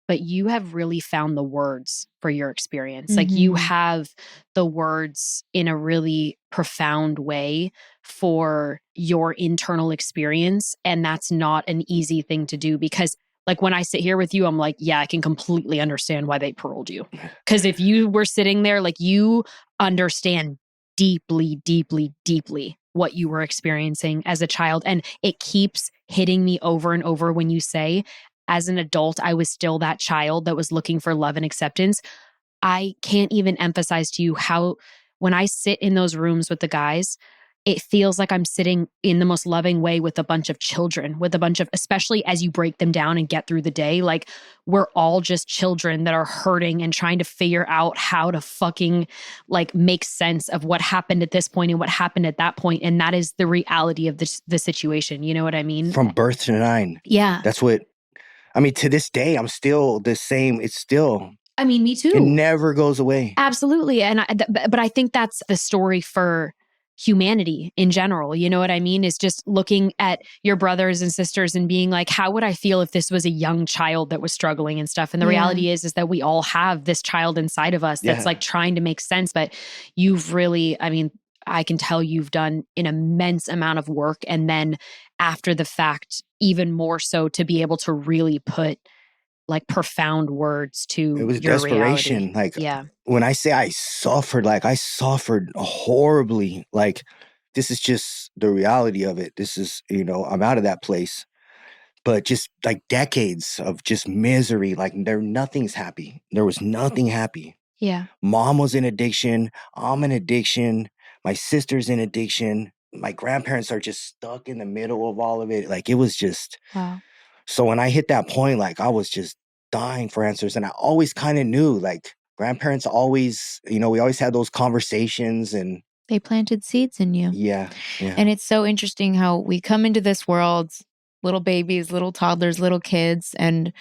But you have really found the words for your experience. Like, you have the words in a really profound way for your internal experience. And that's not an easy thing to do, because like when I sit here with you, I'm like, yeah, I can completely understand why they paroled you. Because if you were sitting there, like, you understand deeply, deeply, deeply what you were experiencing as a child. And it keeps hitting me over and over when you say, as an adult, I was still that child that was looking for love and acceptance. I can't even emphasize to you how, when I sit in those rooms with the guys, it feels like I'm sitting in the most loving way with a bunch of children, with a bunch of, especially as you break them down and get through the day, like, we're all just children that are hurting and trying to figure out how to fucking like make sense of what happened at this point and what happened at that point. And that is the reality of the situation. You know what I mean? From birth to 9. Yeah. That's what, I mean, to this day, I'm still the same. It's still, I mean, me too. it never goes away. Absolutely. And but I think that's the story for humanity in general. You know what I mean? Is just looking at your brothers and sisters and being like, how would I feel if this was a young child that was struggling and stuff? And the reality is that we all have this child inside of us that's like trying to make sense. But you've really, I mean, I can tell you've done an immense amount of work. And then after the fact, even more so, to be able to really put like profound words to It was your desperation. reality. Like, when I say I suffered horribly. Like, this is just the reality of it. This is, you know, I'm out of that place. But just like decades of just misery. Like, nothing's happy. There was nothing happy. Yeah. Mom was in addiction. I'm in addiction. My sister's in addiction. My grandparents are just stuck in the middle of all of it. Like, it was just, Wow. so when I hit that point, like, I was just dying for answers. And I always kind of knew, like, grandparents always, you know, we always had those conversations, and they planted seeds in you. Yeah. And it's so interesting how we come into this world, little babies, little toddlers, little kids, and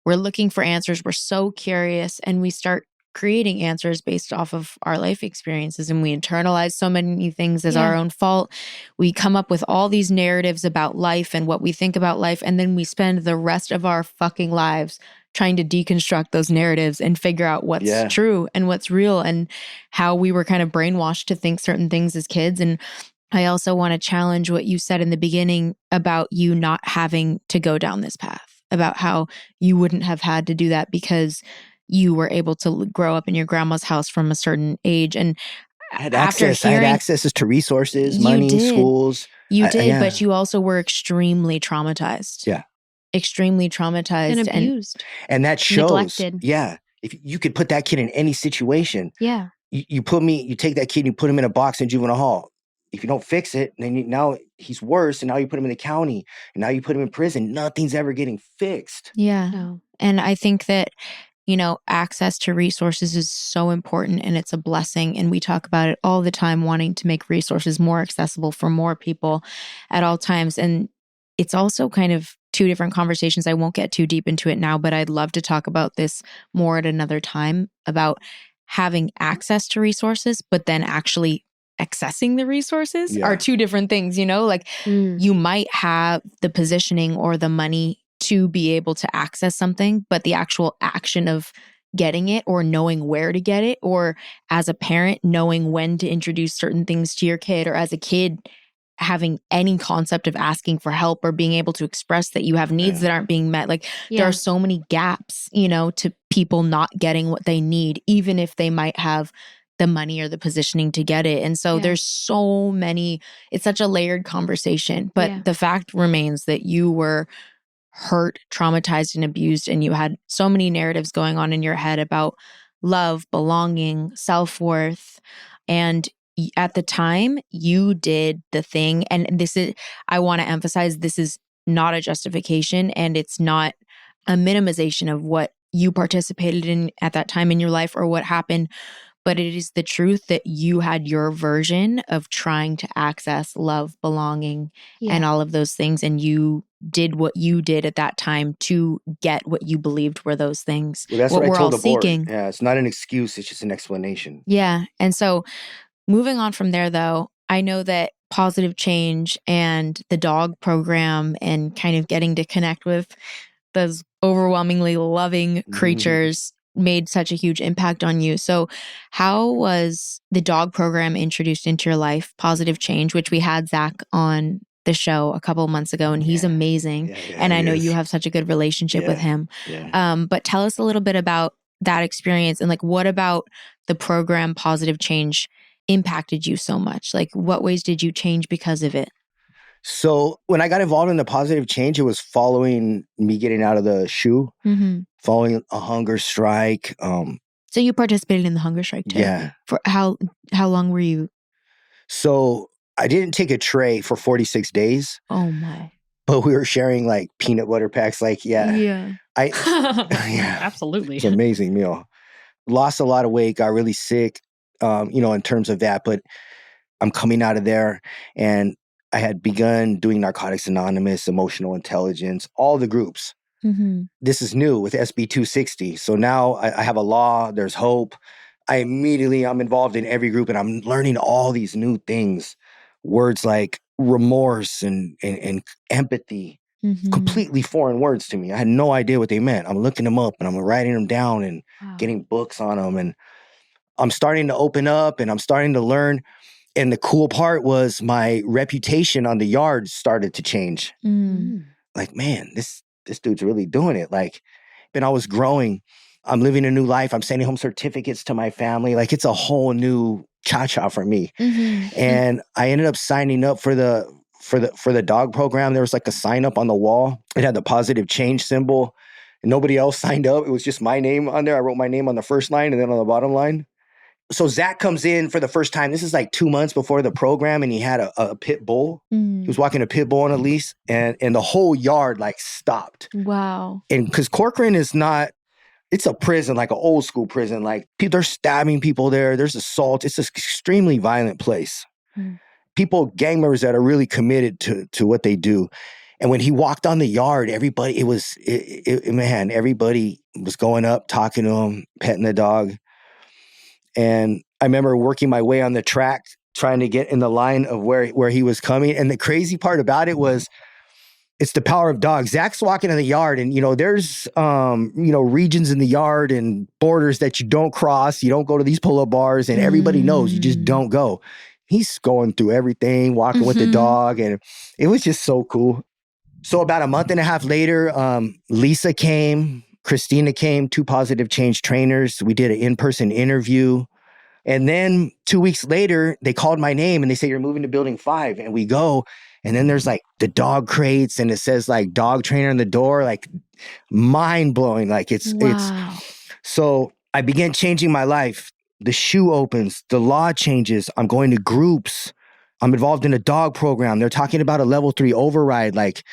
we're looking for answers. We're so curious, and we start creating answers based off of our life experiences, and we internalize so many things as our own fault. We come up with all these narratives about life and what we think about life, and then we spend the rest of our fucking lives trying to deconstruct those narratives and figure out what's true and what's real, and how we were kind of brainwashed to think certain things as kids. And I also want to challenge what you said in the beginning about you not having to go down this path, about how you wouldn't have had to do that because you were able to grow up in your grandma's house from a certain age. And I had access to resources, money, schools. You did, but you also were extremely traumatized. Yeah. Extremely traumatized. And abused. And that shows. Neglected. Yeah. If you could put that kid in any situation. Yeah. You take that kid and you put him in a box in juvenile hall. If you don't fix it, then now he's worse. And now you put him in the county. And now you put him in prison. Nothing's ever getting fixed. Yeah. No. And I think that, you know, access to resources is so important, and it's a blessing. And we talk about it all the time, wanting to make resources more accessible for more people at all times. And it's also kind of two different conversations. I won't get too deep into it now, but I'd love to talk about this more at another time, about having access to resources, but then actually accessing the resources are two different things, you know, like you might have the positioning or the money to be able to access something, but the actual action of getting it, or knowing where to get it, or as a parent, knowing when to introduce certain things to your kid, or as a kid, having any concept of asking for help or being able to express that you have needs that aren't being met. Like there are so many gaps, you know, to people not getting what they need, even if they might have the money or the positioning to get it. And so there's so many, it's such a layered conversation, but the fact remains that you were hurt, traumatized, and abused, and you had so many narratives going on in your head about love, belonging, self-worth. And at the time, you did the thing. And this is, I want to emphasize, this is not a justification and it's not a minimization of what you participated in at that time in your life or what happened. But it is the truth that you had your version of trying to access love, belonging, and all of those things. And you did what you did at that time to get what you believed were those things. Well, that's what what I we're told all the board. seeking. Yeah, it's not an excuse. It's just an explanation. Yeah. And so moving on from there, though, I know that positive change and the dog program and kind of getting to connect with those overwhelmingly loving creatures made such a huge impact on you. So how was the dog program introduced into your life, Positive Change, which we had Zach on the show a couple of months ago, and he's amazing. And I know you have such a good relationship with him. But tell us a little bit about that experience and like, what about the program Positive Change impacted you so much? Like, what ways did you change because of it? So when I got involved in the Positive Change, it was following me getting out of the SHU, following a hunger strike. So you participated in the hunger strike too? Yeah. For how long were you? So I didn't take a tray for 46 days. Oh my. But we were sharing like peanut butter packs. Like, Yeah. Absolutely. It's an amazing meal. Lost a lot of weight, got really sick, in terms of that. But I'm coming out of there and I had begun doing Narcotics Anonymous, Emotional Intelligence, all the groups. This is new with SB 260. So now I have a law, there's hope. I'm involved in every group and I'm learning all these new things. Words like remorse and empathy, completely foreign words to me. I had no idea what they meant. I'm looking them up and I'm writing them down and getting books on them. And I'm starting to open up and I'm starting to learn. And the cool part was my reputation on the yard started to change. Like, man, this dude's really doing it. Like, and I was growing. I'm living a new life. I'm sending home certificates to my family. Like, it's a whole new cha-cha for me. And I ended up signing up for the dog program. There was like a sign up on the wall. It had the Positive Change symbol. And nobody else signed up. It was just my name on there. I wrote my name on the first line and then on the bottom line. So Zach comes in for the first time. This is like 2 months before the program, and he had a pit bull. He was walking a pit bull on a leash, and the whole yard like stopped. Wow. And because Corcoran is not, it's a prison, like an old school prison. Like they're stabbing people there. There's assault. It's an extremely violent place. People, gang members that are really committed to what they do. And when he walked on the yard, everybody, everybody was going up, talking to him, petting the dog. And I remember working my way on the track, trying to get in the line of where he was coming. And the crazy part about it was, it's the power of dogs. Zach's walking in the yard and, there's, regions in the yard and borders that you don't cross. You don't go to these pull-up bars and everybody knows you just don't go. He's going through everything, walking with the dog. And it was just so cool. So about a month and a half later, Lisa came, Christina came, 2 Positive Change trainers. We did an in-person interview. And then 2 weeks later, they called my name and they say, you're moving to building 5. And we go. And then there's like the dog crates and it says like dog trainer on the door, like mind blowing. Like it's. So I began changing my life. The SHU opens, the law changes. I'm going to groups. I'm involved in a dog program. They're talking about a level 3 override. Like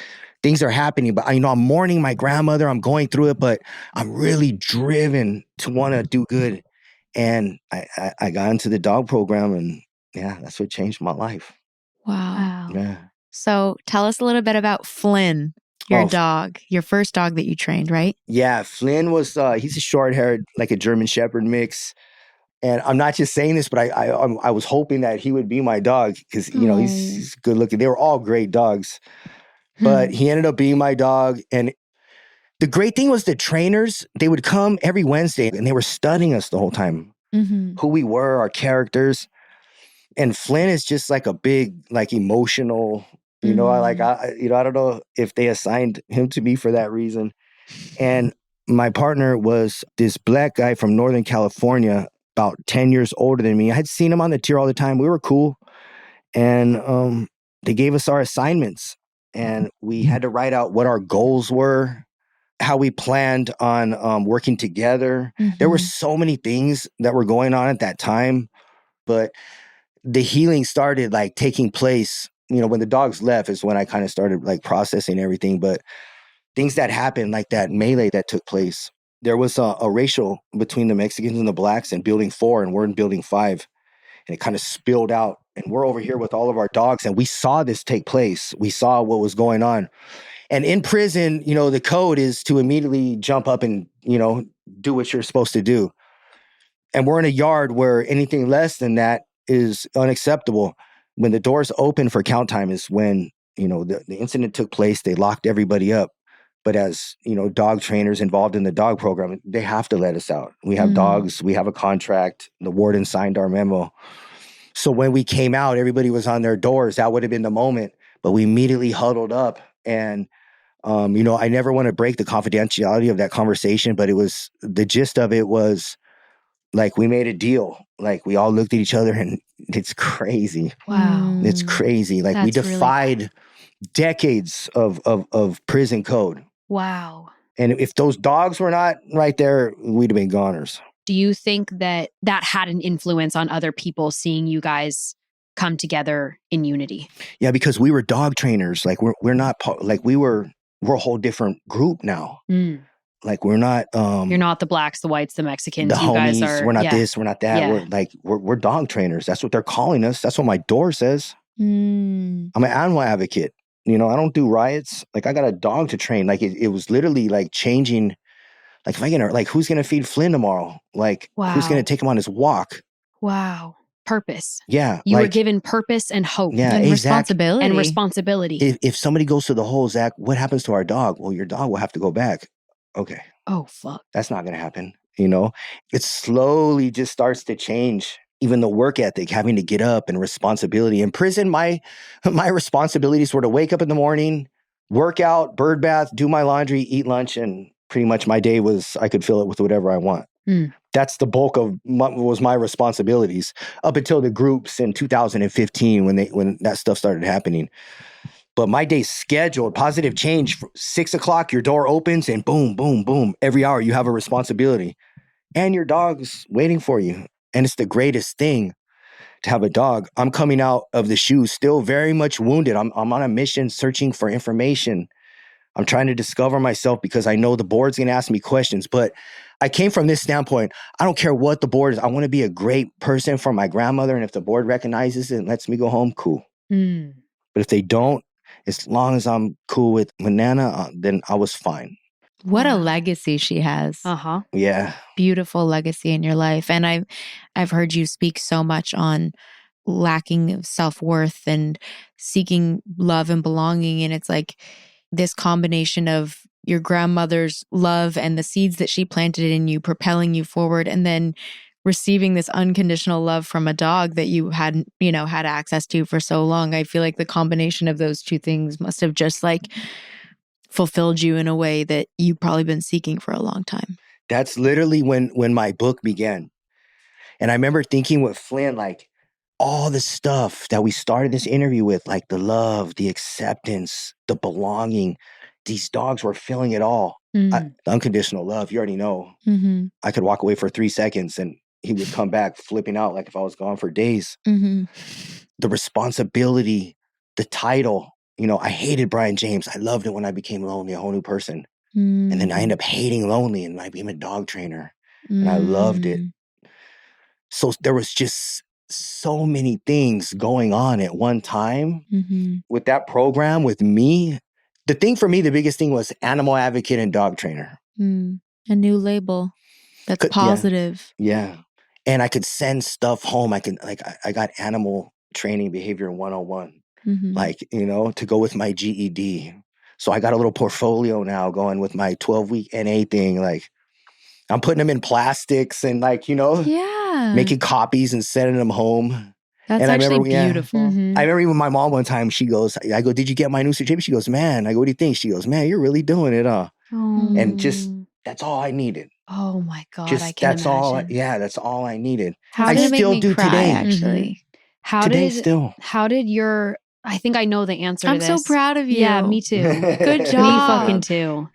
things are happening, but I'm mourning my grandmother. I'm going through it, but I'm really driven to want to do good. And I got into the dog program and that's what changed my life. Wow. Yeah. So tell us a little bit about Flynn, your dog, your first dog that you trained, right? Yeah, Flynn was, he's a short-haired, like a German Shepherd mix. And I'm not just saying this, but I was hoping that he would be my dog because, he's good looking. They were all great dogs. But he ended up being my dog. And the great thing was the trainers, they would come every Wednesday and they were studying us the whole time. Who we were, our characters. And Flynn is just like a big, like emotional, I don't know if they assigned him to me for that reason. And my partner was this black guy from Northern California, about 10 years older than me. I had seen him on the tier all the time. We were cool. And they gave us our assignments. And we had to write out what our goals were, how we planned on working together. There were so many things that were going on at that time, but the healing started like taking place, when the dogs left is when I kind of started like processing everything. But things that happened, like that melee that took place, there was a racial between the Mexicans and the blacks in building 4, and we're in building 5, and it kind of spilled out, and we're over here with all of our dogs, and we saw this take place. We saw what was going on. And in prison, the code is to immediately jump up and, do what you're supposed to do. And we're in a yard where anything less than that is unacceptable. When the doors open for count time is when, the incident took place. They locked everybody up. But as, dog trainers involved in the dog program, they have to let us out. We have dogs. We have a contract. The warden signed our memo. So when we came out, everybody was on their doors. That would have been the moment. But we immediately huddled up. And, I never want to break the confidentiality of that conversation, but the gist of it was, like, we made a deal. Like, we all looked at each other, and it's crazy. Wow. It's crazy. Like, we defied decades of prison code. Wow. And if those dogs were not right there, we'd have been goners. Do you think that had an influence on other people seeing you guys come together in unity? Yeah, because we were dog trainers. Like, we're not, like, we're a whole different group now. Like, we're not you're not the blacks, the whites, the Mexicans. The you homies, guys are, we're not this, we're not that. Yeah. We're dog trainers. That's what they're calling us. That's what my door says. I'm an animal advocate. I don't do riots. Like, I got a dog to train. Like, it was literally like changing. Like, if I get, like, who's gonna feed Flynn tomorrow? Like, who's gonna take him on his walk? Wow. Purpose. Yeah. You were given purpose and hope. Yeah, and exactly. responsibility. If somebody goes to the hole, Zach, what happens to our dog? Well, your dog will have to go back. Okay. Oh, fuck. That's not gonna happen. It slowly just starts to change. Even the work ethic, having to get up, and responsibility. In prison, my responsibilities were to wake up in the morning, work out, bird bath, do my laundry, eat lunch, and pretty much my day I could fill it with whatever I want. That's the bulk of was my responsibilities up until the groups in 2015 when that stuff started happening. But my day's scheduled, positive change. 6 o'clock, your door opens, and boom, boom, boom. Every hour you have a responsibility, and your dog's waiting for you. And it's the greatest thing to have a dog. I'm coming out of the shoes still very much wounded. I'm on a mission searching for information. I'm trying to discover myself because I know the board's going to ask me questions. But I came from this standpoint. I don't care what the board is. I want to be a great person for my grandmother. And if the board recognizes it and lets me go home, cool. But if they don't, as long as I'm cool with Nana, then I was fine. What a legacy she has. Yeah. Beautiful legacy in your life. And I've heard you speak so much on lacking of self-worth and seeking love and belonging. And it's like this combination of your grandmother's love and the seeds that she planted in you, propelling you forward, and then receiving this unconditional love from a dog that you hadn't, had access to for so long. I feel like the combination of those two things must have just like fulfilled you in a way that you've probably been seeking for a long time. That's literally when my book began. And I remember thinking with Flynn, like, all the stuff that we started this interview with, like the love, the acceptance, the belonging, these dogs were feeling it all. The unconditional love, you already know. I could walk away for 3 seconds and he would come back flipping out like if I was gone for days. The responsibility, the title. I hated Brian James. I loved it when I became lonely, a whole new person. And then I ended up hating lonely and I became a dog trainer. And I loved it. So there was just so many things going on at one time with that program, with me. The thing for me, the biggest thing was animal advocate and dog trainer. A new label that's positive. Yeah. And I could send stuff home. I got animal training behavior 101, to go with my GED. So I got a little portfolio now going with my 12-week NA thing. Like, I'm putting them in plastics and making copies and sending them home. That's and actually beautiful. I remember even my mom one time, she goes, I go, did you get my new certificate? She goes, man. I go, what do you think? She goes, man, you're really doing it, huh? And just, that's all I needed. Oh my God, just, I can imagine. That's all I needed. I still do today, actually. How did your, I think I know the answer to this. I'm so proud of you. Yeah, me too. Good job. Me fucking too.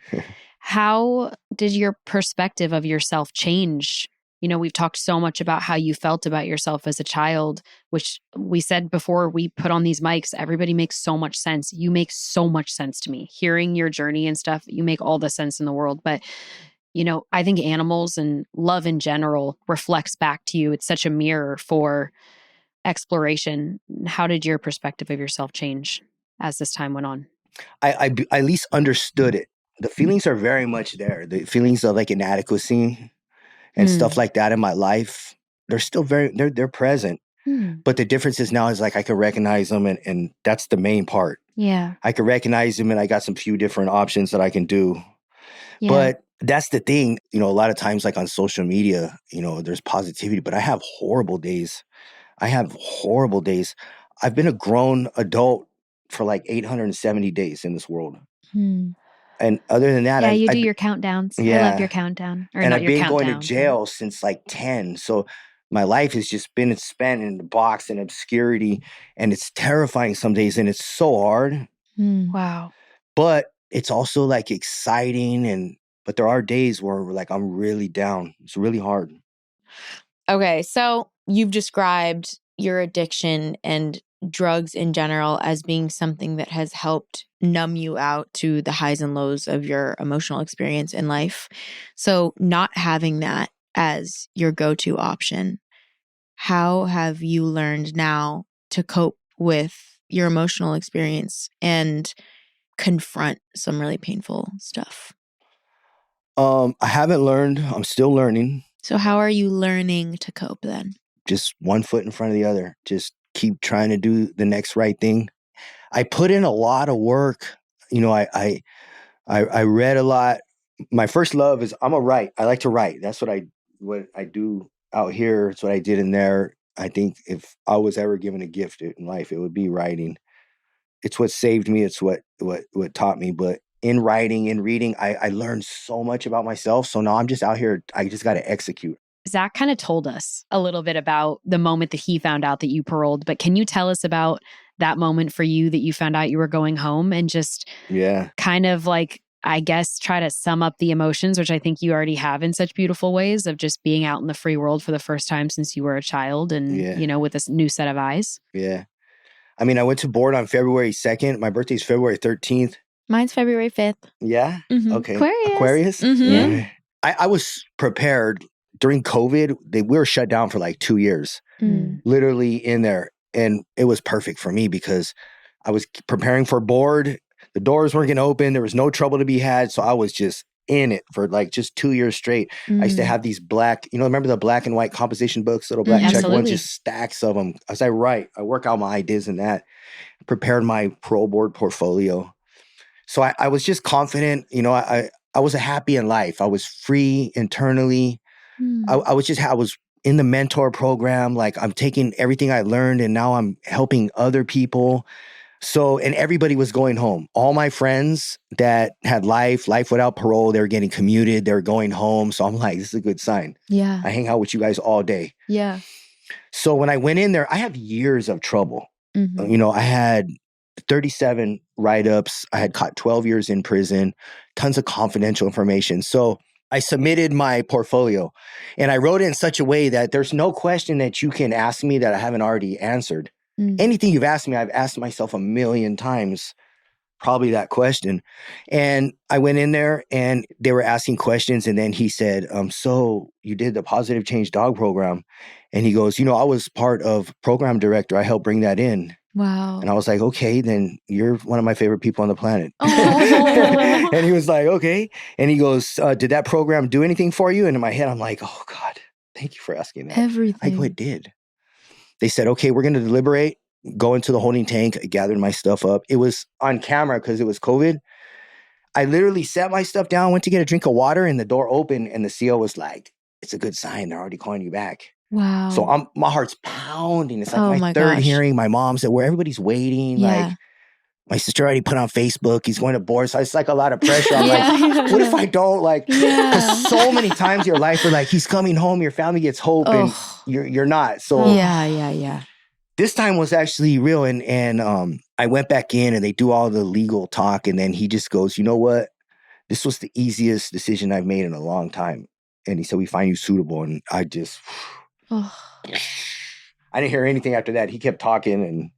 How did your perspective of yourself change? You know, we've talked so much about how you felt about yourself as a child, which we said before we put on these mics, everybody makes so much sense. You make so much sense to me. Hearing your journey and stuff, you make all the sense in the world. But, you know, I think animals and love in general reflects back to you. It's such a mirror for exploration. How did your perspective of yourself change as this time went on? I at least understood it. The feelings are very much there. The feelings of like inadequacy and stuff like that in my life, they're still they're present. But the difference is now is like I can recognize them, and that's the main part. Yeah. I can recognize them, and I got some few different options that I can do. Yeah. But that's the thing, you know, a lot of times like on social media, you know, there's positivity, but I have horrible days. I've been a grown adult for like 870 days in this world. And other than that, yeah, you do your countdowns. Yeah. I love your countdown. Or and not I've your been countdown. going to jail since like 10. So my life has just been spent in the box and obscurity, and it's terrifying some days, and it's so hard. Wow. But it's also like exciting, but there are days where like I'm really down. It's really hard. Okay, so you've described your addiction and drugs in general as being something that has helped numb you out to the highs and lows of your emotional experience in life. So not having that as your go-to option, how have you learned now to cope with your emotional experience and confront some really painful stuff? I haven't learned. I'm still learning. So how are you learning to cope then? Just one foot in front of the other. Just keep trying to do the next right thing. I put in a lot of work. You know, I read a lot. My first love is I'm a write. I like to write. That's what I do out here. It's what I did in there. I think if I was ever given a gift in life, it would be writing. It's what saved me. It's what taught me. But in writing, in reading, I learned so much about myself. So now I'm just out here. I just got to execute. Zach kind of told us a little bit about the moment that he found out that you paroled, but can you tell us about that moment for you that you found out you were going home, and just kind of like, I guess, try to sum up the emotions, which I think you already have in such beautiful ways, of just being out in the free world for the first time since you were a child and, you know, with this new set of eyes? Yeah. I mean, I went to board on February 2nd. My birthday's February 13th. Mine's February 5th. Yeah? Mm-hmm. Okay. Aquarius? Mm-hmm. Yeah. I was prepared. During COVID, we were shut down for like 2 years, literally in there. And it was perfect for me because I was preparing for board. The doors weren't going to open. There was no trouble to be had. So I was just in it for like just 2 years straight. I used to have these black, you know, remember the black and white composition books, little black check ones, just stacks of them. As I write, I work out my ideas in that, prepared my parole board portfolio. So I was just confident, you know, I was happy in life. I was free internally. I was in the mentor program. Like I'm taking everything I learned and now I'm helping other people. So, and everybody was going home. All my friends that had life without parole, they were getting commuted. They were going home. So I'm like, this is a good sign. Yeah. I hang out with you guys all day. Yeah. So when I went in there, I have years of trouble. You know, I had 37 write-ups. I had caught 12 years in prison, tons of confidential information. So I submitted my portfolio and I wrote it in such a way that there's no question that you can ask me that I haven't already answered. Anything you've asked me, I've asked myself a million times, probably that question. And I went in there and they were asking questions. And then he said, so you did the Positive Change Dog program. And he goes, you know, I was part of program director. I helped bring that in. Wow. And I was like, okay, then you're one of my favorite people on the planet. Oh. And he was like, okay. And he goes, did that program do anything for you? And in my head, I'm like, oh God, thank you for asking that. Everything. I go, it did. They said, okay, we're going to deliberate, go into the holding tank. I gathered my stuff up. It was on camera because it was COVID. I literally sat my stuff down, went to get a drink of water, and the door opened and the CO was like, it's a good sign. They're already calling you back. Wow. So my heart's pounding. It's like my third hearing. My mom's at where everybody's waiting. Yeah. Like my sister already put on Facebook. He's going to board. So it's like a lot of pressure. I'm like, what if I don't? Like, because so many times in your life are like, he's coming home. Your family gets hope and you're not. So yeah. This time was actually real. And I went back in and they do all the legal talk. And then he just goes, you know what? this was the easiest decision I've made in a long time. And he said, we find you suitable. And I just, Oh, I didn't hear anything after that. He kept talking. And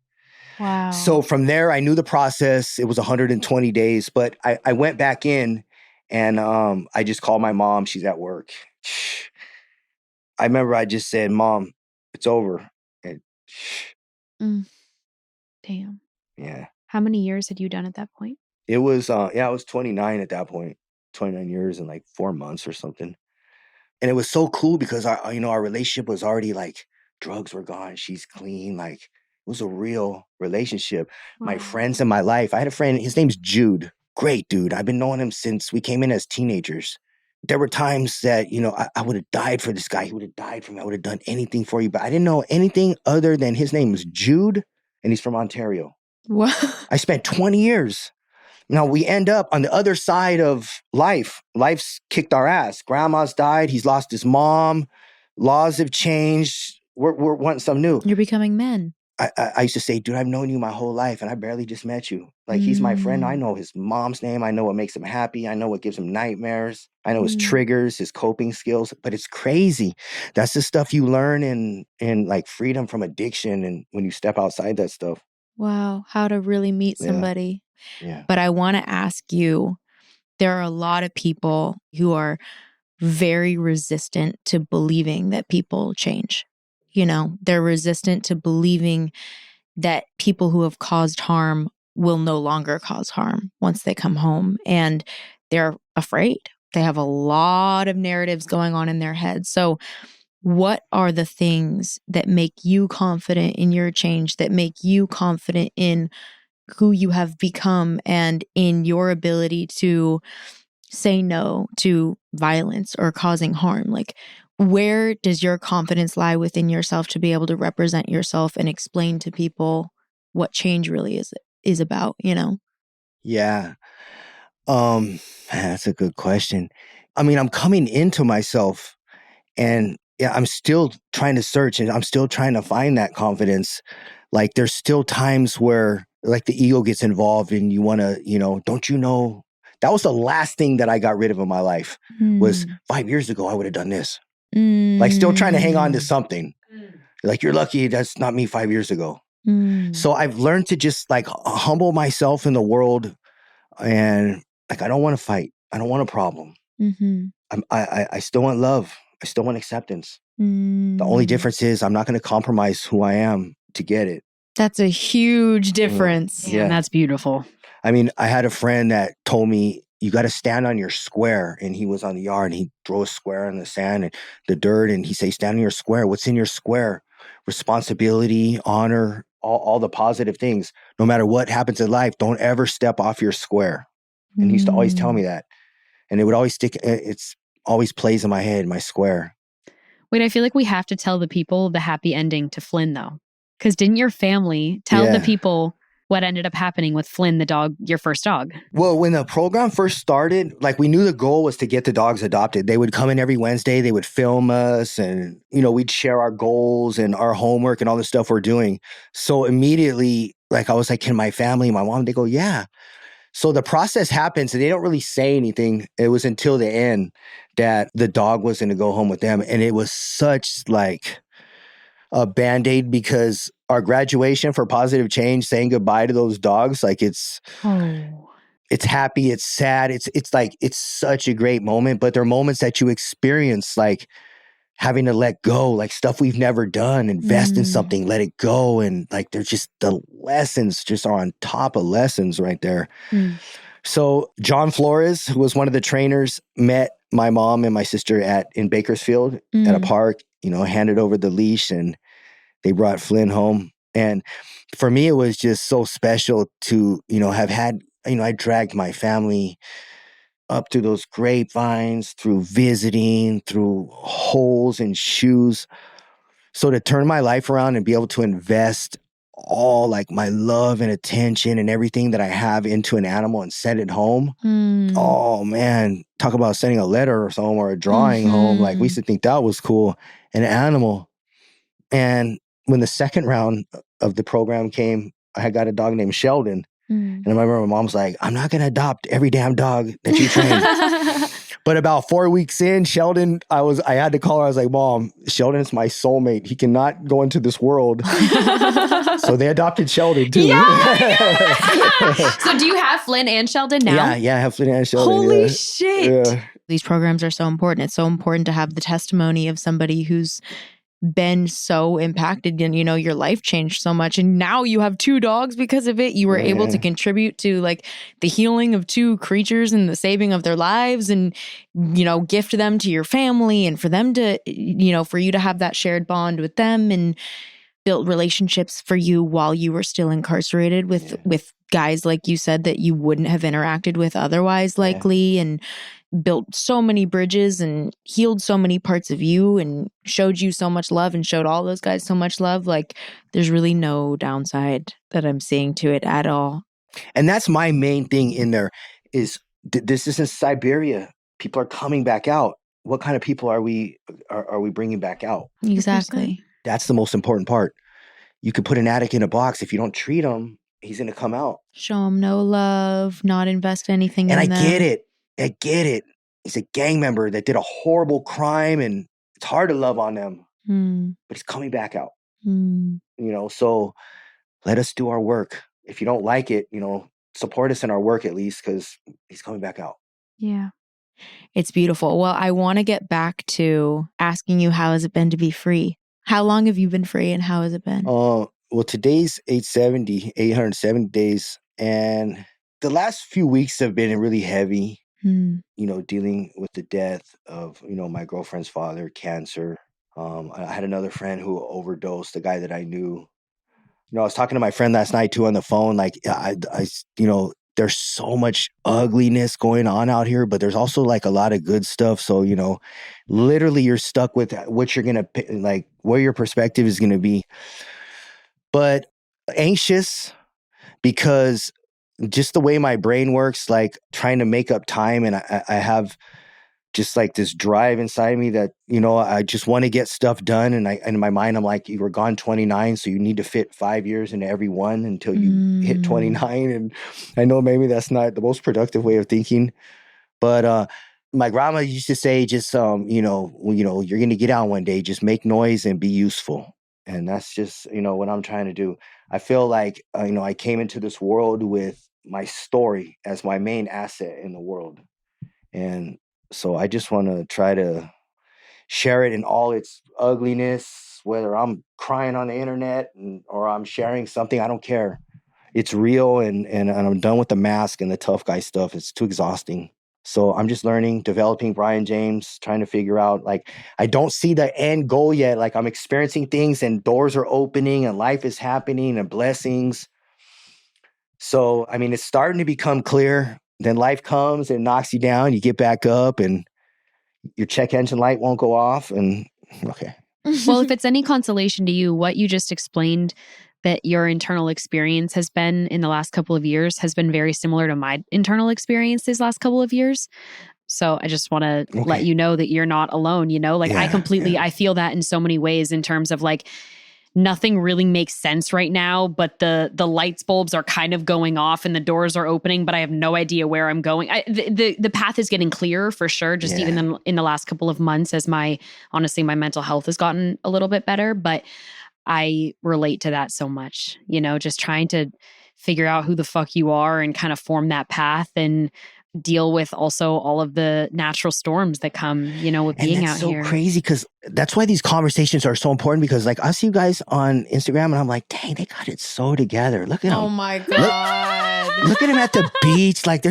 wow. so from there, I knew the process. It was 120 days, but I went back in and I just called my mom. She's at work. I remember I just said, Mom, it's over. And Damn. yeah, How many years had you done at that point? it was, I was 29 at that point, 29 years and like 4 months or something. And it was so cool because our relationship was already like, drugs were gone. She's clean. Like, it was a real relationship. My friends in my life, I had a friend, his name's Jude. Great dude. I've been knowing him since we came in as teenagers. There were times that, I would have died for this guy. He would have died for me. I would have done anything for you. But I didn't know anything other than his name was Jude, and he's from Ontario. What? I spent 20 years. Now, we end up on the other side of life. Life's kicked our ass. Grandma's died. He's lost his mom. Laws have changed. We're wanting something new. You're becoming men. I used to say, dude, I've known you my whole life, and I barely just met you. Like, he's my friend. I know his mom's name. I know what makes him happy. I know what gives him nightmares. I know his triggers, his coping skills. But it's crazy. That's the stuff you learn in like freedom from addiction and when you step outside that stuff. Wow. How to really meet somebody. Yeah. But I want to ask you, there are a lot of people who are very resistant to believing that people change. They're resistant to believing that people who have caused harm will no longer cause harm once they come home. And they're afraid. They have a lot of narratives going on in their heads. So what are the things that make you confident in your change, that make you confident in who you have become and in your ability to say no to violence or causing harm? Like, where does your confidence lie within yourself to be able to represent yourself and explain to people what change really is about, Yeah. That's a good question. I mean, I'm coming into myself and I'm still trying to search and I'm still trying to find that confidence. Like, there's still times where like the ego gets involved and you want to, don't you know? That was the last thing that I got rid of in my life was 5 years ago, I would have done this. Like, still trying to hang on to something. Like, you're lucky that's not me 5 years ago. So I've learned to just like humble myself in the world and like, I don't want to fight. I don't want a problem. I still want love. I still want acceptance. The only difference is I'm not going to compromise who I am to get it. That's a huge difference. Yeah, that's beautiful. I mean, I had a friend that told me, you got to stand on your square. And he was on the yard and he drew a square in the sand and the dirt. And he said, stand on your square. What's in your square? Responsibility, honor, all the positive things. No matter what happens in life, don't ever step off your square. And he used to always tell me that. And it would always stick. It's always plays in my head, my square. Wait, I feel like we have to tell the people the happy ending to Flynn, though. Because didn't your family tell the people what ended up happening with Flynn, the dog, your first dog? Well, when the program first started, like, we knew the goal was to get the dogs adopted. They would come in every Wednesday. They would film us and, we'd share our goals and our homework and all the stuff we're doing. So immediately, like, I was like, can my family, my mom, they go, yeah. So the process happens and they don't really say anything. It was until the end that the dog was going to go home with them. And it was such like a Band-Aid because our graduation for positive change, saying goodbye to those dogs, like it's happy, it's sad. It's like, it's such a great moment, but there are moments that you experience like having to let go, like stuff we've never done, invest in something, let it go. And like, there's just the lessons just are on top of lessons right there. So John Flores, who was one of the trainers, met my mom and my sister in Bakersfield at a park, handed over the leash and they brought Flynn home. And for me, it was just so special to, have had, I dragged my family up through those grapevines, through visiting, through holes in shoes. So to turn my life around and be able to invest all like my love and attention and everything that I have into an animal and send it home. Oh man, talk about sending a letter or something or a drawing home. Like, we used to think that was cool. An animal. And when the second round of the program came, I had got a dog named Sheldon. And I remember my mom's like, I'm not going to adopt every damn dog that you train. But about 4 weeks in, Sheldon, I had to call her. I was like, Mom, Sheldon's my soulmate. He cannot go into this world. So they adopted Sheldon too. So do you have Flynn and Sheldon now? Yeah, I have Flynn and Sheldon. Holy shit. Yeah. These programs are so important. It's so important to have the testimony of somebody who's been so impacted and, you know, your life changed so much. And now you have 2 dogs because of it. You were able to contribute to like the healing of 2 creatures and the saving of their lives and, you know, gift them to your family and for them to, you know, for you to have that shared bond with them and build relationships for you while you were still incarcerated with guys, like you said, that you wouldn't have interacted with otherwise likely, and built so many bridges and healed so many parts of you and showed you so much love and showed all those guys so much love. Like there's really no downside that I'm seeing to it at all. And that's my main thing in there is this is in Siberia. People are coming back out. What kind of people are we bringing back out? Exactly. That's the most important part. You could put an addict in a box. If you don't treat him, he's going to come out. Show him no love, not invest anything in them. And I get it. He's a gang member that did a horrible crime and it's hard to love on them. But he's coming back out. You know, so let us do our work. If you don't like it, you know, support us in our work at least because he's coming back out. Yeah. It's beautiful. Well, I want to get back to asking you, how has it been to be free? How long have you been free and how has it been? Well, today's 870 days. And the last few weeks have been really heavy, you know, dealing with the death of, you know, my girlfriend's father, cancer. I had another friend who overdosed, a guy that I knew. You know, I was talking to my friend last night too on the phone. Like, I you know, there's so much ugliness going on out here, but there's also like a lot of good stuff. So, you know, literally you're stuck with what you're going to, like where your perspective is going to be. But anxious because just the way my brain works, like trying to make up time. And I have just like this drive inside me that, you know, I just want to get stuff done. And in my mind, I'm like, you were gone 29. So you need to fit 5 years into every one until you hit 29. And I know maybe that's not the most productive way of thinking, but my grandma used to say, just, you know, you're going to get out one day, just make noise and be useful. And that's just, you know, what I'm trying to do. I feel like, you know, I came into this world with my story as my main asset in the world. And so I just want to try to share it in all its ugliness, whether I'm crying on the internet or I'm sharing something, I don't care. It's real and I'm done with the mask and the tough guy stuff. It's too exhausting. So I'm just learning, developing Brian James, trying to figure out, like, I don't see the end goal yet. Like I'm experiencing things and doors are opening and life is happening and blessings. So, I mean, it's starting to become clear. Then life comes and knocks you down. You get back up and your check engine light won't go off. And okay. Well, if it's any consolation to you, what you just explained that your internal experience has been in the last couple of years has been very similar to my internal experience these last couple of years. So I just want to let you know that you're not alone, you know, like I feel that in so many ways in terms of like, nothing really makes sense right now, but the lights bulbs are kind of going off and the doors are opening, but I have no idea where I'm going. The path is getting clearer for sure, just even in the last couple of months as my mental health has gotten a little bit better. But I relate to that so much, you know, just trying to figure out who the fuck you are and kind of form that path and deal with also all of the natural storms that come, you know, with being out here. And that's so crazy because that's why these conversations are so important because like I see you guys on Instagram and I'm like, dang, they got it so together. Look at them. Oh my God. Look at them at the beach. Like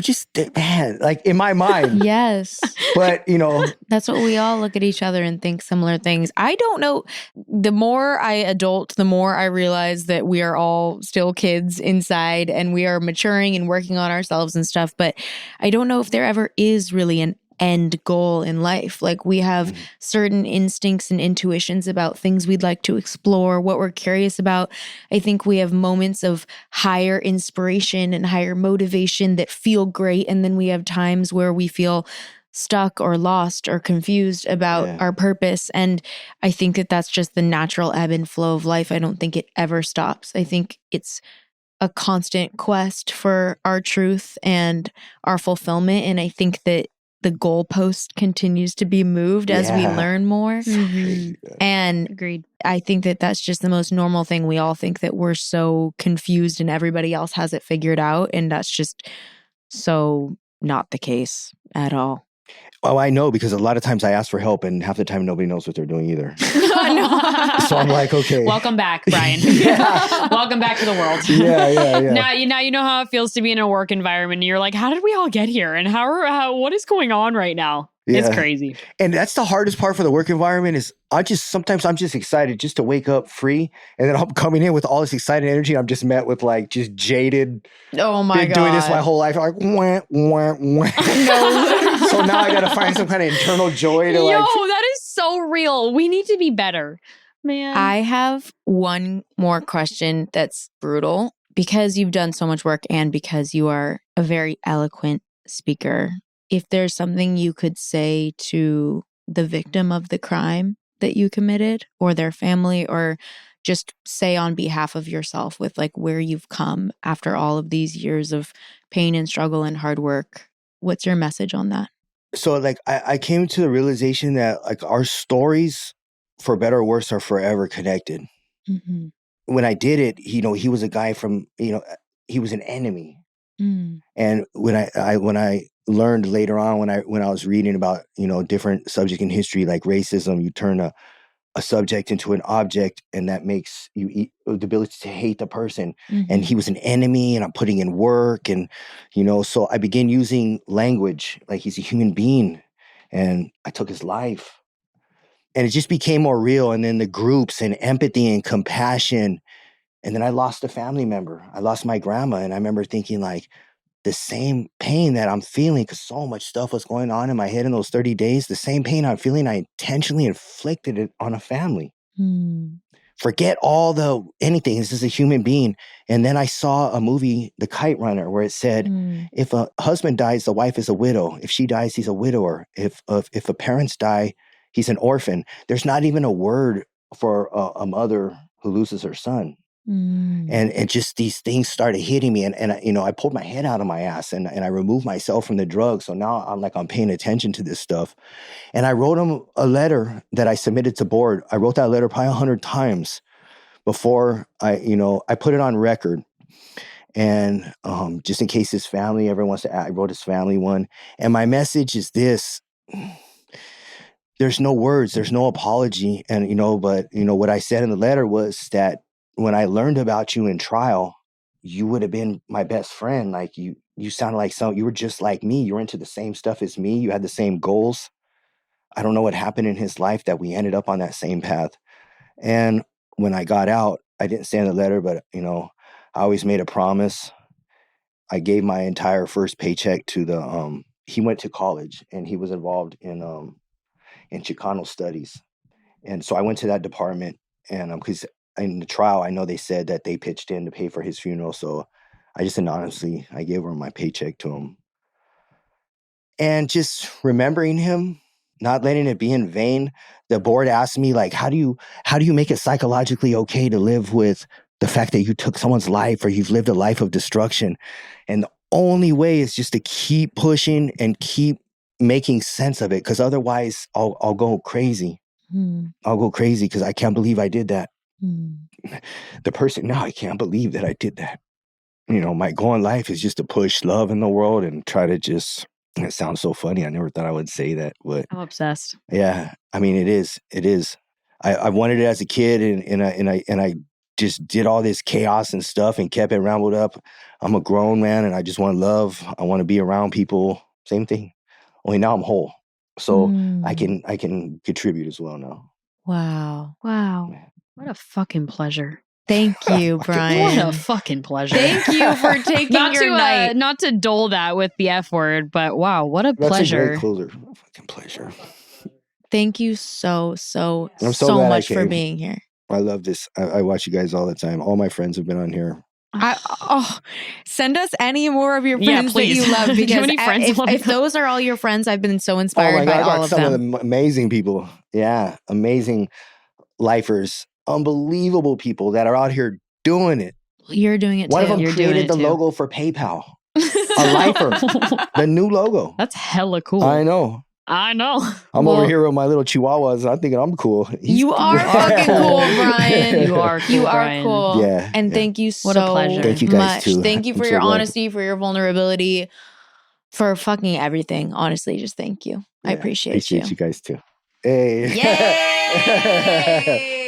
man, like in my mind. Yes. But, you know. That's what we all look at each other and think similar things. I don't know. The more I adult, the more I realize that we are all still kids inside and we are maturing and working on ourselves and stuff. But I don't know if there ever is really an end goal in life. Like we have certain instincts and intuitions about things we'd like to explore, what we're curious about. I think we have moments of higher inspiration and higher motivation that feel great. And then we have times where we feel stuck or lost or confused about our purpose. And I think that that's just the natural ebb and flow of life. I don't think it ever stops. I think it's a constant quest for our truth and our fulfillment. And I think that the goalpost continues to be moved as we learn more. Mhm. And Agreed. I think that that's just the most normal thing. We all think that we're so confused and everybody else has it figured out. And that's just so not the case at all. Oh, I know, because a lot of times I ask for help and half the time nobody knows what they're doing either. So I'm like, okay. Welcome back, Brian. Welcome back to the world. Yeah. Now you know how it feels to be in a work environment. And you're like, how did we all get here? And what is going on right now? It's crazy. And that's the hardest part for the work environment is sometimes I'm just excited just to wake up free. And then I'm coming in with all this excited energy. I'm just met with like just jaded. Oh my God. Been doing this my whole life. Like, wah, wah, wah. No. So now I got to find some kind of internal joy to Yo, that is so real. We need to be better, man. I have one more question that's brutal, because you've done so much work and because you are a very eloquent speaker. If there's something you could say to the victim of the crime that you committed or their family, or just say on behalf of yourself with like where you've come after all of these years of pain and struggle and hard work, what's your message on that? So like I came to the realization that like our stories, for better or worse, are forever connected. Mm-hmm. When I did it, he was a guy from, he was an enemy. Mm. And when I learned later on, when I was reading about, different subject in history, like racism, you turn a subject into an object, and that makes you the ability to hate the person. Mm-hmm. And he was an enemy, and I'm putting in work, and, so I began using language like he's a human being, and I took his life. And it just became more real. And then the groups and empathy and compassion. And then I lost a family member. I lost my grandma. And I remember thinking like the same pain that I'm feeling, because so much stuff was going on in my head in those 30 days, the same pain I'm feeling, I intentionally inflicted it on a family. Mm. Forget anything. This is a human being. And then I saw a movie, The Kite Runner, where it said, if a husband dies, the wife is a widow. If she dies, he's a widower. If a parents die, he's an orphan. There's not even a word for a mother who loses her son. And just these things started hitting me. And I pulled my head out of my ass and I removed myself from the drugs. So now I'm paying attention to this stuff. And I wrote him a letter that I submitted to board. I wrote that letter probably 100 times before I put it on record. And just in case his family ever wants to, I wrote his family one. And my message is this: there's no words, there's no apology. And, but what I said in the letter was that when I learned about you in trial, you would have been my best friend. Like you sounded like you were just like me. You were into the same stuff as me. You had the same goals. I don't know what happened in his life that we ended up on that same path. And when I got out, I didn't say in the letter, but, I always made a promise. I gave my entire first paycheck to he went to college and he was involved in Chicano studies. And so I went to that department, and because in the trial, I know they said that they pitched in to pay for his funeral. So I just anonymously, I gave her my paycheck to him. And just remembering him, not letting it be in vain. The board asked me, like, how do you make it psychologically okay to live with the fact that you took someone's life or you've lived a life of destruction? And the only way is just to keep pushing and keep making sense of it, because otherwise I'll go crazy. I'll go crazy because I can't believe I did that. The person now, I can't believe that I did that. My goal in life is just to push love in the world and try to just, it sounds so funny. I never thought I would say that, but I'm obsessed. Yeah. I mean, it is. I wanted it as a kid, and I just did all this chaos and stuff and kept it rambled up. I'm a grown man and I just want love. I want to be around people. Same thing. Only now I'm whole. So I can contribute as well now. Wow. What a fucking pleasure. Thank you, Brian. What a fucking pleasure. Thank you for taking your night. Not to dole that with the F word, but wow, what a That's pleasure. a great closer. What a fucking pleasure. Thank you so I'm so glad much I for came. being here. I love this. I watch you guys all the time. All my friends have been on here. Send us any more of your Yeah, friends that please. you love, Do you because have any friends? if those are all your friends, I've been so inspired by I all got of some them. of the amazing people. Yeah, amazing lifers, unbelievable people that are out here doing it. You're doing it One of too. them You're doing created it the too. logo for PayPal. A lifer. The new logo. That's hella cool. I know. I know. I'm Well- over here with my little chihuahuas. I'm thinking I'm cool. You are fucking cool, Brian. You are cool, You are Brian. cool. Yeah, And yeah. thank you What a so pleasure. Thank you guys, much. too. Thank you I'm for so your glad. honesty, for your vulnerability, for fucking everything. Honestly, just thank you. I Yeah, appreciate you. you guys too. Hey. Yay!